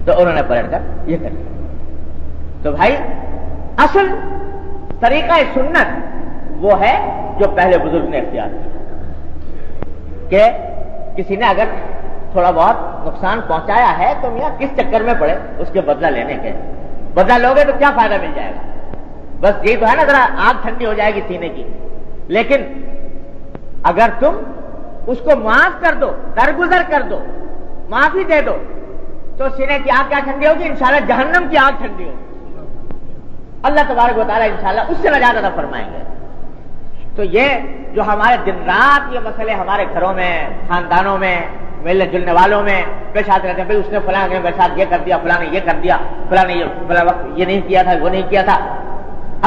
تو انہوں نے پلٹ کر یہ کر دیا. تو بھائی اصل طریقہ سنت وہ ہے جو پہلے بزرگ نے اختیار کیا کہ کسی نے اگر تھوڑا بہت نقصان پہنچایا ہے تو میاں کس چکر میں پڑے اس کے بدلہ لینے کے. بدلہ لوگے تو کیا فائدہ مل جائے گا؟ بس یہی تو ہے نا، ذرا آگ ٹھنڈی ہو جائے گی سینے کی. لیکن اگر تم اس کو معاف کر دو، درگزر کر دو، معافی دے دو، تو سینے کی آگ کیا ٹھنڈی ہوگی؟ انشاءاللہ جہنم کی آگ ٹھنڈی ہوگی. اللہ تبارک و تعالیٰ انشاءاللہ اس سے نجات عطا فرمائیں گے. تو یہ جو ہمارے دن رات یہ مسئلے ہمارے گھروں میں، خاندانوں میں، ملنے جلنے والوں میں پیش آتے رہتے ہیں، بھائی اس نے فلاں نے میرے ساتھ یہ کر دیا، فلاں نے یہ کر دیا، فلاں نے فلاں وقت یہ نہیں کیا تھا، وہ نہیں کیا تھا،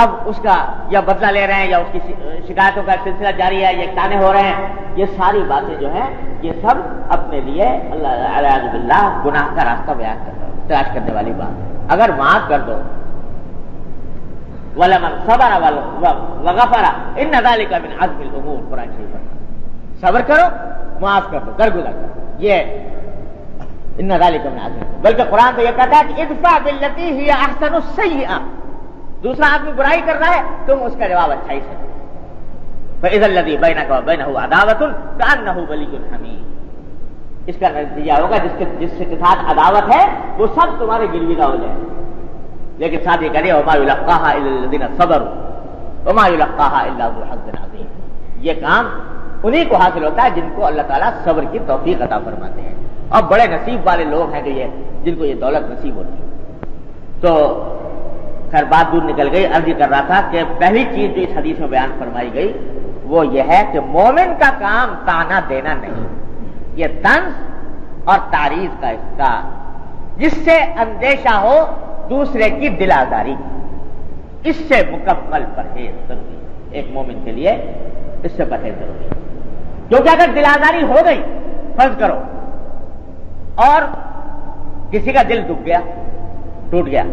اب اس کا یا بدلہ لے رہے ہیں یا اس کی شکایتوں کا سلسلہ جاری ہے، یہ تانے ہو رہے ہیں. یہ ساری باتیں جو ہیں یہ سب اپنے لیے اللہ اعوذ باللہ گناہ کا راستہ بیان تلاش کرنے والی بات. اگر معاف کر دو وَلَمَنْ صَبَرَ وَغَفَرَ إِنَّ ذَلِكَ مِنْ عَزْمِ الْأُمُورِ، قرآن شریف ہے. صبر کرو، معاف کر دو، درگزر کرو، یہ إِنَّ ذَلِكَ مِنْ عَزْمِ الْأُمُورِ. بلکہ قرآن تو یہ کہتا ہے کہ ادفع بالتي هي احسن السيئة. دوسرا آدمی برائی کر رہا ہے، تم اس کا جواب اچھائی سے دو. فَإِذَا الَّذِي بَيْنَكَ وَبَيْنَهُ عَدَاوَةٌ كَأَنَّهُ وَلِيٌّ حَمِيمٌ. اس کا نتیجہ ہوگا جس سے ساتھ عداوت ہے وہ سب تمہارے گرویدہ ہو جائے. لیکن ساتھ یہ کہہ رہے وَمَا يُلَقَّاهَا إِلَّا الَّذِينَ صَبَرُوا وَمَا يُلَقَّاهَا إِلَّا ذُو حَظٍّ عَظِيمٍ. یہ کام انہی کو حاصل ہوتا ہے جن کو اللہ تعالیٰ صبر کی توفیق عطا فرماتے ہیں. اور بڑے نصیب والے لوگ ہیں کہ جن کو یہ دولت نصیب ہوتی ہے. تو خیر بات دور نکل گئی. عرض کر رہا تھا کہ پہلی چیز جو اس حدیث میں بیان فرمائی گئی وہ یہ ہے کہ مومن کا کام تانا دینا نہیں، یہ طنز اور تعریض کا جس سے اندیشہ ہو دوسرے کی دل آزاری. اس سے مکمل پرہیز ضروری ہے، ایک مومن کے لیے اس سے پرہیز ضروری ہے، کیونکہ اگر دل آزاری ہو گئی فرض کرو اور کسی کا دل دب گیا، ٹوٹ گیا،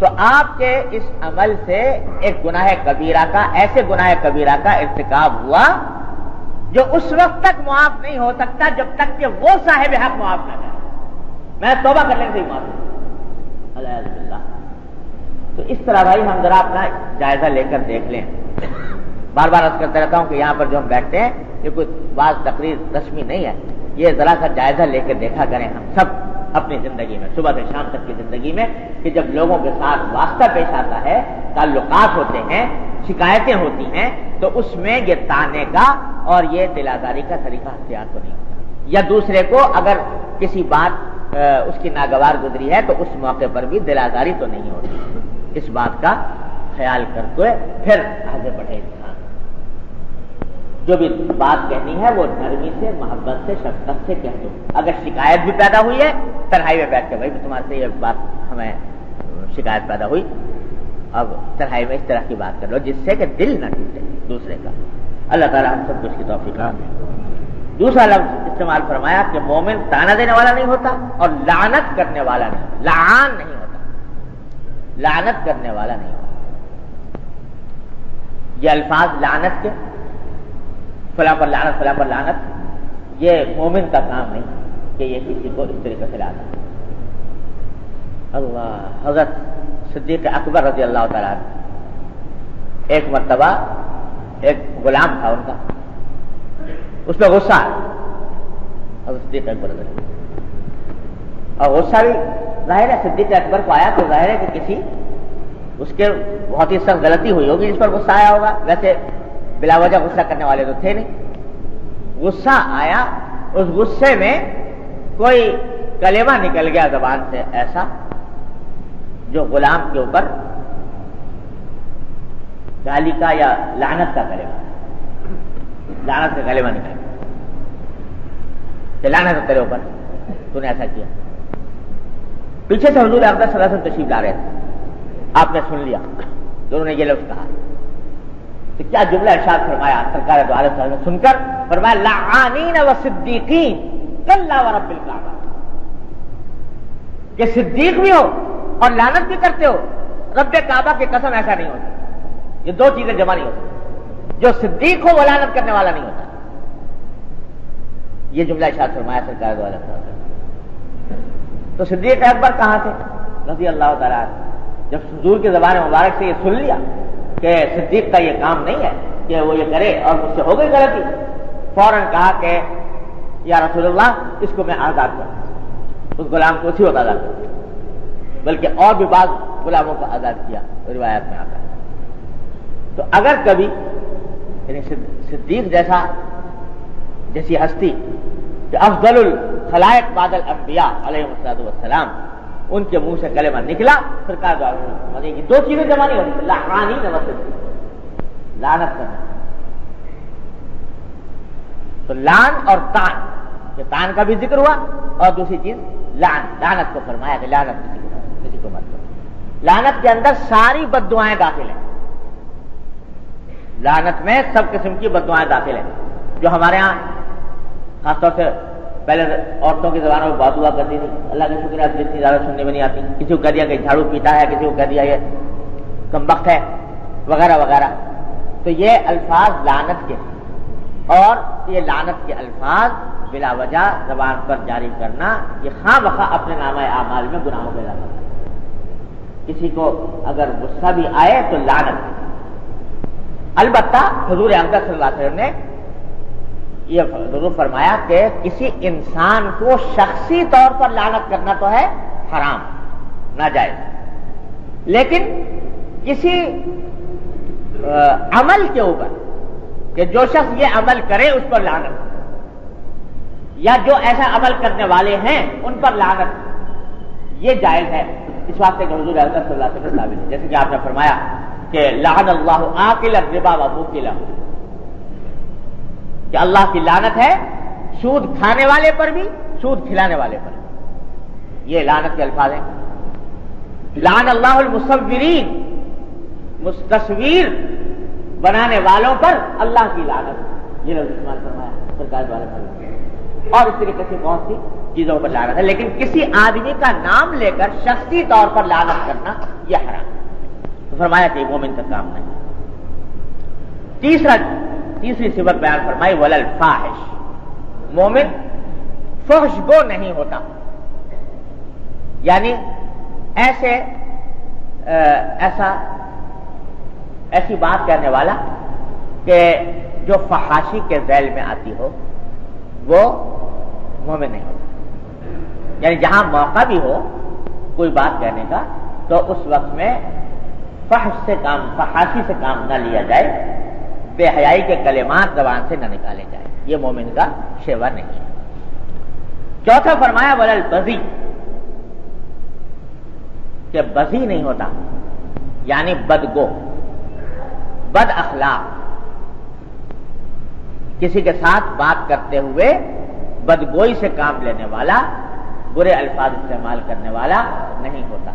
تو آپ کے اس عمل سے ایک گناہ کبیرہ کا، ایسے گناہ کبیرہ کا ارتکاب ہوا جو اس وقت تک معاف نہیں ہو سکتا جب تک کہ وہ صاحب حق معاف نہ کرے۔ میں توبہ کرنے سے ہی معاف ہوں، الحمد للہ۔ تو اس طرح بھائی ہم ذرا اپنا جائزہ لے کر دیکھ لیں۔ بار بار عرض کرتا رہتا ہوں کہ یہاں پر جو ہم بیٹھتے ہیں یہ کوئی بعض تقریر رسمی نہیں ہے، یہ ذرا سا جائزہ لے کر دیکھا کریں ہم سب اپنی زندگی میں، صبح سے شام تک کی زندگی میں، کہ جب لوگوں کے ساتھ واسطہ پیش آتا ہے، تعلقات ہوتے ہیں، شکایتیں ہوتی ہیں، تو اس میں یہ تانے کا اور یہ دل آزاری کا طریقہ اختیار تو نہیں ہوتا، یا دوسرے کو اگر کسی بات اس کی ناگوار گزری ہے تو اس موقع پر بھی دل آزاری تو نہیں ہوتی۔ اس بات کا خیال کرتے پھر آگے بڑھے انسان، جو بھی بات کہنی ہے وہ نرمی سے، محبت سے، شفقت سے کہہ دو۔ اگر شکایت بھی پیدا ہوئی ہے تنہائی میں بیٹھ کے، بھائی تمہارے سے یہ بات ہمیں شکایت پیدا ہوئی، اب تنہائی میں اس طرح کی بات کر لو جس سے کہ دل نہ ٹوٹے دوسرے کا۔ اللہ تعالیٰ ہم سب کو اس کی توفیق عطا۔ دوسرا لفظ استعمال فرمایا کہ مومن تانا دینے والا نہیں ہوتا اور لعنت کرنے والا نہیں، لعان نہیں ہوتا، لعنت کرنے والا نہیں ہوتا۔ یہ الفاظ لعنت کے، فلاں پر لعنت، فلاں پر لعنت، یہ مومن کا کام نہیں کہ یہ کسی کو اس طریقے سے لانا۔ اللہ، حضرت صدیق اکبر رضی اللہ تعالیٰ عنہ، ایک مرتبہ ایک غلام تھا ان کا، اس پہ غصہ آیا حضرت صدیق اکبر رضی اللہ، اور غصہ بھی ظاہر ہے صدیق اکبر کو آیا تو ظاہر ہے کہ کسی اس کے بہت ہی سخت غلطی ہوئی ہوگی جس پر غصہ آیا ہوگا، ویسے بلا وجہ غصہ کرنے والے تو تھے نہیں۔ غصہ آیا، اس غصے میں کوئی کلمہ نکل گیا زبان سے ایسا جو غلام کے اوپر گالی کا یا لعنت کا کلمہ، لعنت کا کلمہ نکل گیا کہ لعنت تیرے اوپر، تو نے ایسا کیا۔ پیچھے سے حضور اقدس صلی اللہ علیہ وسلم تشریف لا رہے تھے، آپ نے سن لیا دونوں نے یہ لفظ کہا، تو کیا جملہ ارشاد فرمایا سرکار دو عالم صلی اللہ علیہ وسلم سن کر؟ فرمایا لعانین و صدیقین کلا ورب الکعبہ، کہ صدیق بھی ہو اور لعنت بھی کرتے ہو، رب کعبہ کی قسم ایسا نہیں ہوتا، یہ دو چیزیں جمع نہیں ہوتی، جو صدیق ہو وہ لعنت کرنے والا نہیں ہوتا۔ یہ جملہ ارشاد فرمایا سرکار دو عالم صلی اللہ علیہ وسلم۔ تو صدیق اکبر کہاں تھے رضی اللہ تعالیٰ عنہ؟ جب حضور کی زبان مبارک سے یہ سن لیا کہ صدیق کا یہ کام نہیں ہے کہ وہ یہ کرے اور مجھ سے ہو گئی غلطی، فوراً کہا کہ یا رسول اللہ اس کو میں آزاد کروں، اس غلام کو اسی وقت آزاد کروں، بلکہ اور بھی بعض غلاموں کو آزاد کیا روایات میں آتا ہے۔ تو اگر کبھی یعنی صدیق جیسی ہستی کہ افضل الخلائق بعد الانبیاء علیہم السلام، ان کے منہ سے کلمہ نکلا، سرکار کی دو چیزیں جمع نہیں ہوتی، لعانین و صدیق، لعنت کرنا۔ تو لعن اور تان، یہ تان کا بھی ذکر ہوا، اور دوسری چیز لعنت کو فرمایا کہ لعنت کسی کو مت کرو۔ لعنت کے اندر ساری بد دعائیں داخل ہیں، لعنت میں سب قسم کی بد دعائیں داخل ہیں، جو ہمارے ہاں خاص طور سے پہلے عورتوں کی زبانوں میں بہت ہوا کرتی تھی، اللہ کا شکر ہے اتنی زیادہ سننے میں نہیں آتی، کسی کو کہہ دیا کہ جھاڑو پیتا ہے، کسی کو کہہ دیا یہ کمبخت ہے وغیرہ وغیرہ۔ تو یہ الفاظ لعنت کے، اور یہ لعنت کے الفاظ بلا وجہ زبان پر جاری کرنا یہ خواہ مخواہ اپنے نامہ اعمال میں گناہوں میں ڈالنا۔ کسی کو اگر غصہ بھی آئے تو لعنت۔ البتہ حضور اقدس صلی اللہ علیہ وسلم نے یہ ضرور فرمایا کہ کسی انسان کو شخصی طور پر لعنت کرنا تو ہے حرام، ناجائز، لیکن کسی عمل کے اوپر کہ جو شخص یہ عمل کرے اس پر لعنت، یا جو ایسا عمل کرنے والے ہیں ان پر لعنت، یہ جائز ہے، اس واسطے کہ حضور اقدس صلی اللہ علیہ وسلم ثابت ہے، جیسے کہ آپ نے فرمایا کہ لعن اللہ آکل الربا و موکلہ، کہ اللہ کی لعنت ہے سود کھانے والے پر بھی، سود کھلانے والے پر بھی، یہ لعنت کے الفاظ ہیں۔ لعن اللہ المصورین، تصویر بنانے والوں پر اللہ کی لعنت، یہ لفظ استعمال فرمایا سرکار والے پر، اور اس طریقے سے بہت سی چیزوں پر لعنت ہے، لیکن کسی آدمی کا نام لے کر شخصی طور پر لعنت کرنا یہ حرام ہے۔ تو فرمایا کہ مومن کا کام نہیں۔ تیسری صفت بیان فرمائی ولل فاحش، مومن فحش گو نہیں ہوتا، یعنی ایسی بات کہنے والا کہ جو فحاشی کے ذیل میں آتی ہو وہ مومن نہیں ہوتا، یعنی جہاں موقع بھی ہو کوئی بات کہنے کا تو اس وقت میں فحاشی سے کام نہ لیا جائے، بے حیائی کے کلمات زبان سے نہ نکالے جائے، یہ مومن کا شیوا نہیں ہے۔ چوتھا فرمایا ولل بذی، کہ بذی نہیں ہوتا، یعنی بدگو، بد اخلاق، کسی کے ساتھ بات کرتے ہوئے بدگوئی سے کام لینے والا، برے الفاظ استعمال کرنے والا نہیں ہوتا،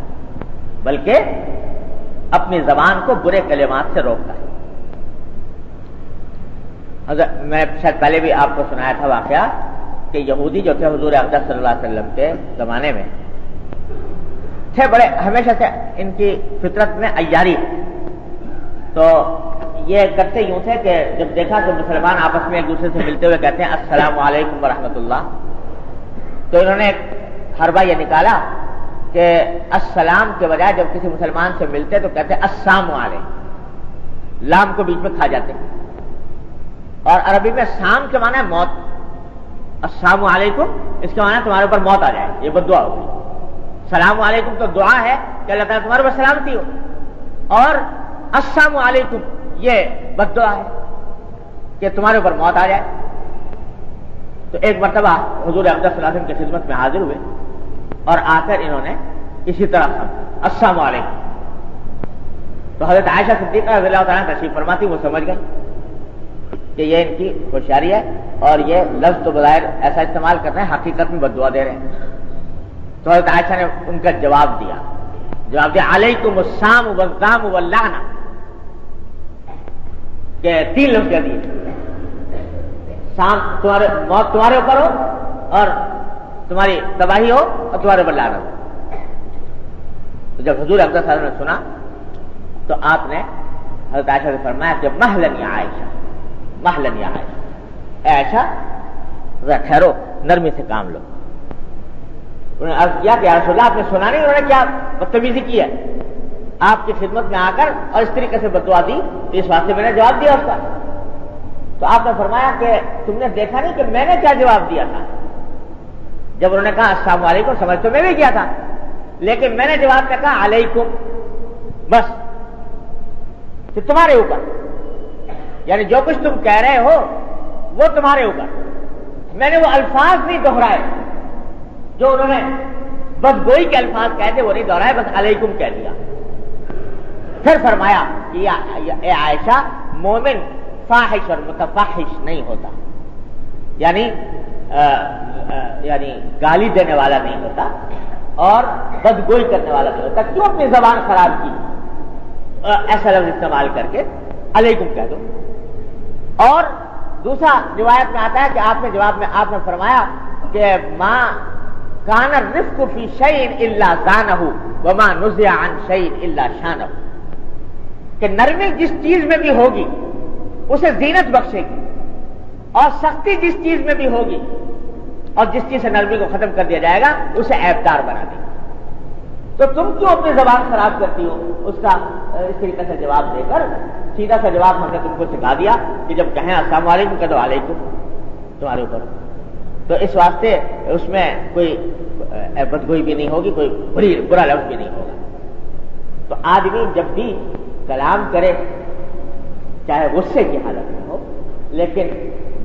بلکہ اپنی زبان کو برے کلمات سے روکتا ہے۔ میں شاید پہلے بھی آپ کو سنایا تھا واقعہ کہ یہودی جو تھے حضور اقدس صلی اللہ علیہ وسلم کے زمانے میں تھے، بڑے ہمیشہ سے ان کی فطرت میں عیاری، تو یہ کرتے یوں تھے کہ جب دیکھا کہ مسلمان آپس میں ایک دوسرے سے ملتے ہوئے کہتے ہیں السلام علیکم ورحمۃ اللہ، تو انہوں نے ایک حربہ یہ نکالا کہ السلام کے بجائے جب کسی مسلمان سے ملتے تو کہتے السلام علیکم، لام کو بیچ میں کھا جاتے، اور عربی میں سام کے معنی ہے موت، السلام علیکم اس کے معنی تمہارے اوپر موت آ جائے، یہ بد دعا ہوگی۔ سلام علیکم تو دعا ہے کہ اللہ تعالیٰ تمہارے اوپر سلامتی ہو، اور السلام علیکم یہ بد دعا ہے کہ تمہارے اوپر موت آ جائے۔ تو ایک مرتبہ حضور اقدس صلی اللہ علیہ وسلم کی خدمت میں حاضر ہوئے اور آ کر انہوں نے اسی طرح السلام علیکم، تو حضرت عائشہ صدیقہ رضی اللہ تعالیٰ تشریف فرماتی، وہ سمجھ گئی کہ یہ ان کی ہوشیاری ہے اور یہ لفظ تو بظاہر ایسا استعمال کر رہے ہیں، حقیقت میں بد دعا دے رہے ہیں۔ تو حضرت عائشہ نے ان کا جواب دیا علیکم السلام والزام واللعنہ، کہ 3 لفظ کہہ دیے، موت تمہارے اوپر ہو اور تمہاری تباہی ہو اور تمہارے اوپر لعنت ہو۔ تو جب حضور اقدس صلی اللہ علیہ وسلم نے سنا تو آپ نے حضرت عائشہ سے فرمایا کہ مہلن یا عائشہ، مہلن یا عائشہ، اے عائشہ ذرا ٹھہرو، نرمی سے کام لو۔ انہوں نے عرض کیا کہ یا رسول اللہ آپ نے سنا نہیں انہوں نے کیا بدتمیزی کی ہے، آپ کی خدمت میں آ کر اور اس طریقے سے بد دعا دی، تو اس واسطے میں نے جواب دیا اس کا۔ تو آپ نے فرمایا کہ تم نے دیکھا نہیں کہ میں نے کیا جواب دیا تھا؟ جب انہوں نے کہا السلام علیکم سمجھ تو میں بھی کیا تھا، لیکن میں نے جواب میں کہا علیکم، بس کہ تمہارے اوپر، یعنی جو کچھ تم کہہ رہے ہو وہ تمہارے اوپر، میں نے وہ الفاظ نہیں دہرائے جو انہوں نے بدگوئی کے الفاظ کہے تھے وہ نہیں دہرائے، بس علیکم کہہ دیا۔ پھر فرمایا کہ اے عائشہ مومن فاحش اور متفحش نہیں ہوتا، یعنی گالی دینے والا نہیں ہوتا اور بدگوئی کرنے والا نہیں ہوتا۔ کیوں اپنی زبان خراب کی ایسا لفظ استعمال کر کے علیکم کہہ دو۔ اور دوسرا روایت میں آتا ہے کہ آپ نے جواب میں آپ نے فرمایا کہ ما کان الرفق فی شیء الا زانہ وما نزع عن شیء الا شانہ، کہ نرمی جس چیز میں بھی ہوگی اسے زینت بخشے گی، اور سختی جس چیز میں بھی ہوگی اور جس چیز سے نرمی کو ختم کر دیا جائے گا اسے عیبدار بنا دے گی۔ تو تم کیوں اپنی زبان خراب کرتی ہو؟ اس کا اس طریقے سے جواب دے کر سیدھا سا جواب ہم نے تم کو سکھا دیا کہ جب کہیں السلام علیکم کہہ دو علیکم، تمہارے اوپر۔ تو اس واسطے اس میں کوئی بدگوئی بھی نہیں ہوگی، کوئی برا لفظ بھی نہیں ہوگا۔ تو آدمی جب بھی کلام کرے چاہے غصے کی حالت میں ہو، لیکن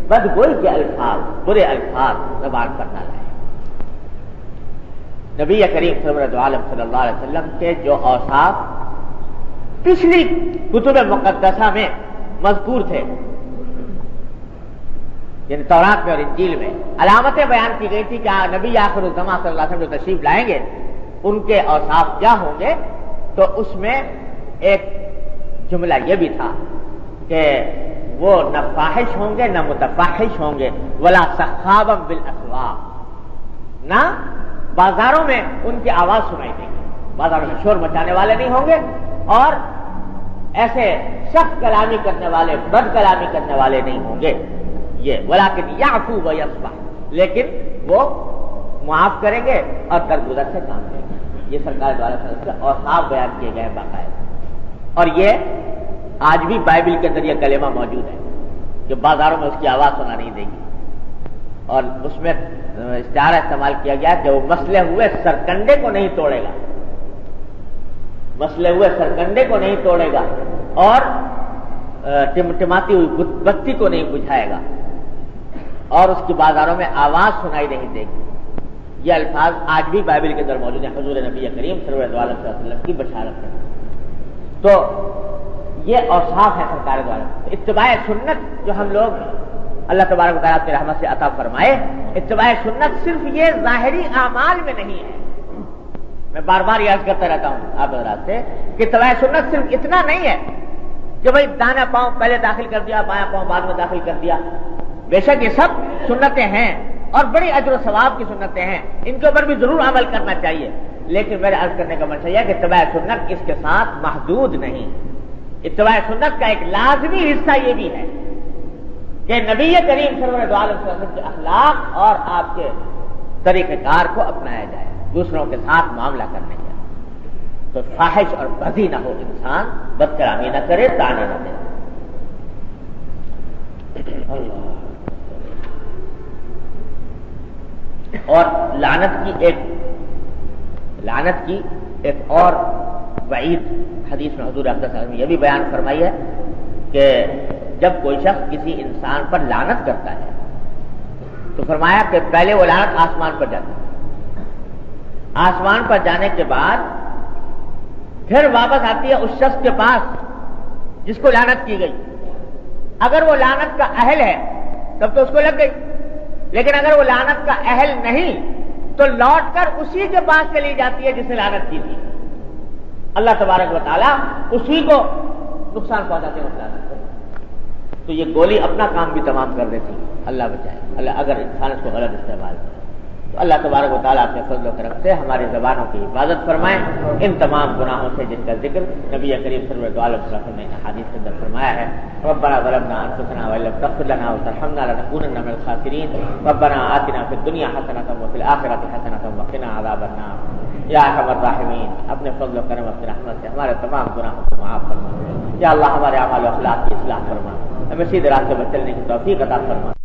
بدگوئی کے الفاظ، برے الفاظ زبان پر نہ لائے۔ نبی کریم صلی اللہ علیہ وسلم کے جو اوصاف پچھلی کتب مقدسہ میں مذکور تھے، یعنی تورات میں اور انجیل میں علامتیں بیان کی گئی تھی کہ نبی آخر الزمان صلی اللہ علیہ وسلم جو تشریف لائیں گے ان کے اوصاف کیا ہوں گے، تو اس میں ایک جملہ یہ بھی تھا کہ وہ نہ فاحش ہوں گے نہ متفاحش ہوں گے، ولا سخابا بالاسواق، نہ بازاروں میں ان کی آواز سنائی دے گی، بازاروں میں شور مچانے والے نہیں ہوں گے، اور ایسے سخت کلامی کرنے والے، بد کلامی کرنے والے نہیں ہوں گے. یہ ولکن یعفو ویصفح، لیکن وہ معاف کریں گے اور درگزر سے کام کریں گے. یہ سرکار دوارا سے اوصاف بیان کیے گئے باقاعدہ. اور یہ آج بھی بائبل کے اندر یہ کلمہ موجود ہے کہ بازاروں میں اس کی آواز سنا نہیں دے گی، اور اس میں استعارہ استعمال کیا گیا کہ وہ مسلے ہوئے سرکنڈے کو نہیں توڑے گا، مسلے ہوئے سرکنڈے کو نہیں توڑے گا، اور ٹمٹماتی ہوئی بتی کو نہیں بجھائے گا، اور اس کی بازاروں میں آواز سنائی نہیں دے گی. یہ الفاظ آج بھی بائبل کے اندر موجود ہیں حضور نبی کریم صلی اللہ علیہ وسلم کی بشارت ہے. تو یہ اوصاف ہے سرکار دوارا. اتباع سنت جو ہم لوگ اللہ تبارک و تعالیٰ کی رحمت سے عطا فرمائے، اتباع سنت صرف یہ ظاہری اعمال میں نہیں ہے. میں بار بار یاد کرتا رہتا ہوں آپ حضرات سے کہ اتباع سنت صرف اتنا نہیں ہے کہ بھائی دانا پاؤں پہلے داخل کر دیا، بایاں پاؤں بعد میں داخل کر دیا. بے شک یہ سب سنتیں ہیں اور بڑی اجر و ثواب کی سنتیں ہیں، ان کے اوپر بھی ضرور عمل کرنا چاہیے، لیکن میرے عرض کرنے کا مقصد یہ ہے کہ اتباع سنت اس کے ساتھ محدود نہیں. اتباع سنت کا ایک لازمی حصہ یہ بھی ہے کہ نبی کریم صلی اللہ علیہ وسلم کے اخلاق اور آپ کے طریقہ کار کو اپنایا جائے دوسروں کے ساتھ معاملہ کرنے کا. تو فاحش اور بذی نہ ہو، انسان بد کلامی نہ کرے، تانے نہ دے. اور لعنت کی ایک اور وعید حدیث میں حضور اقدس صلی اللہ علیہ وسلم نے یہ بھی بیان فرمائی ہے کہ جب کوئی شخص کسی انسان پر لعنت کرتا ہے تو فرمایا کہ پہلے وہ لعنت آسمان پر جاتی ہے، آسمان پر جانے کے بعد پھر واپس آتی ہے اس شخص کے پاس جس کو لعنت کی گئی. اگر وہ لعنت کا اہل ہے تب تو اس کو لگ گئی، لیکن اگر وہ لعنت کا اہل نہیں تو لوٹ کر اسی کے پاس چلی جاتی ہے جس نے لعنت کی تھی. اللہ تبارک و تعالیٰ اسی کو نقصان پہنچاتے ہیں. تو یہ گولی اپنا کام بھی تمام کر دیتی ہے. اللہ بچائے، اللہ اگر انسان اس کو غلط استعمال کرے تو اللہ تبارک و تعالیٰ اپنے فضل و کرم سے ہماری زبانوں کی حفاظت فرمائے. ان تمام گناہوں سے جن کا ذکر نبی کریم صلی اللہ علیہ وسلم نے حدیث کے اندر فرمایا ہے. ربنا ظلمنا انفسنا وان لم تغفر لنا وترحمنا لنكونن من الخاسرین. ربنا آتنا فی الدنیا حسنۃ وفی الآخرۃ حسنۃ وقنا عذاب النار. یا ارحم الراحمین، اپنے فضل و کرم اپنی رحمت سے ہمارے تمام گناہوں کو معاف فرما. یا اللہ ہمارے اعمال و اخلاق کی اصلاح فرما، ہمیں سیدھے راستے پر چلنے کی توفیق عطا فرما.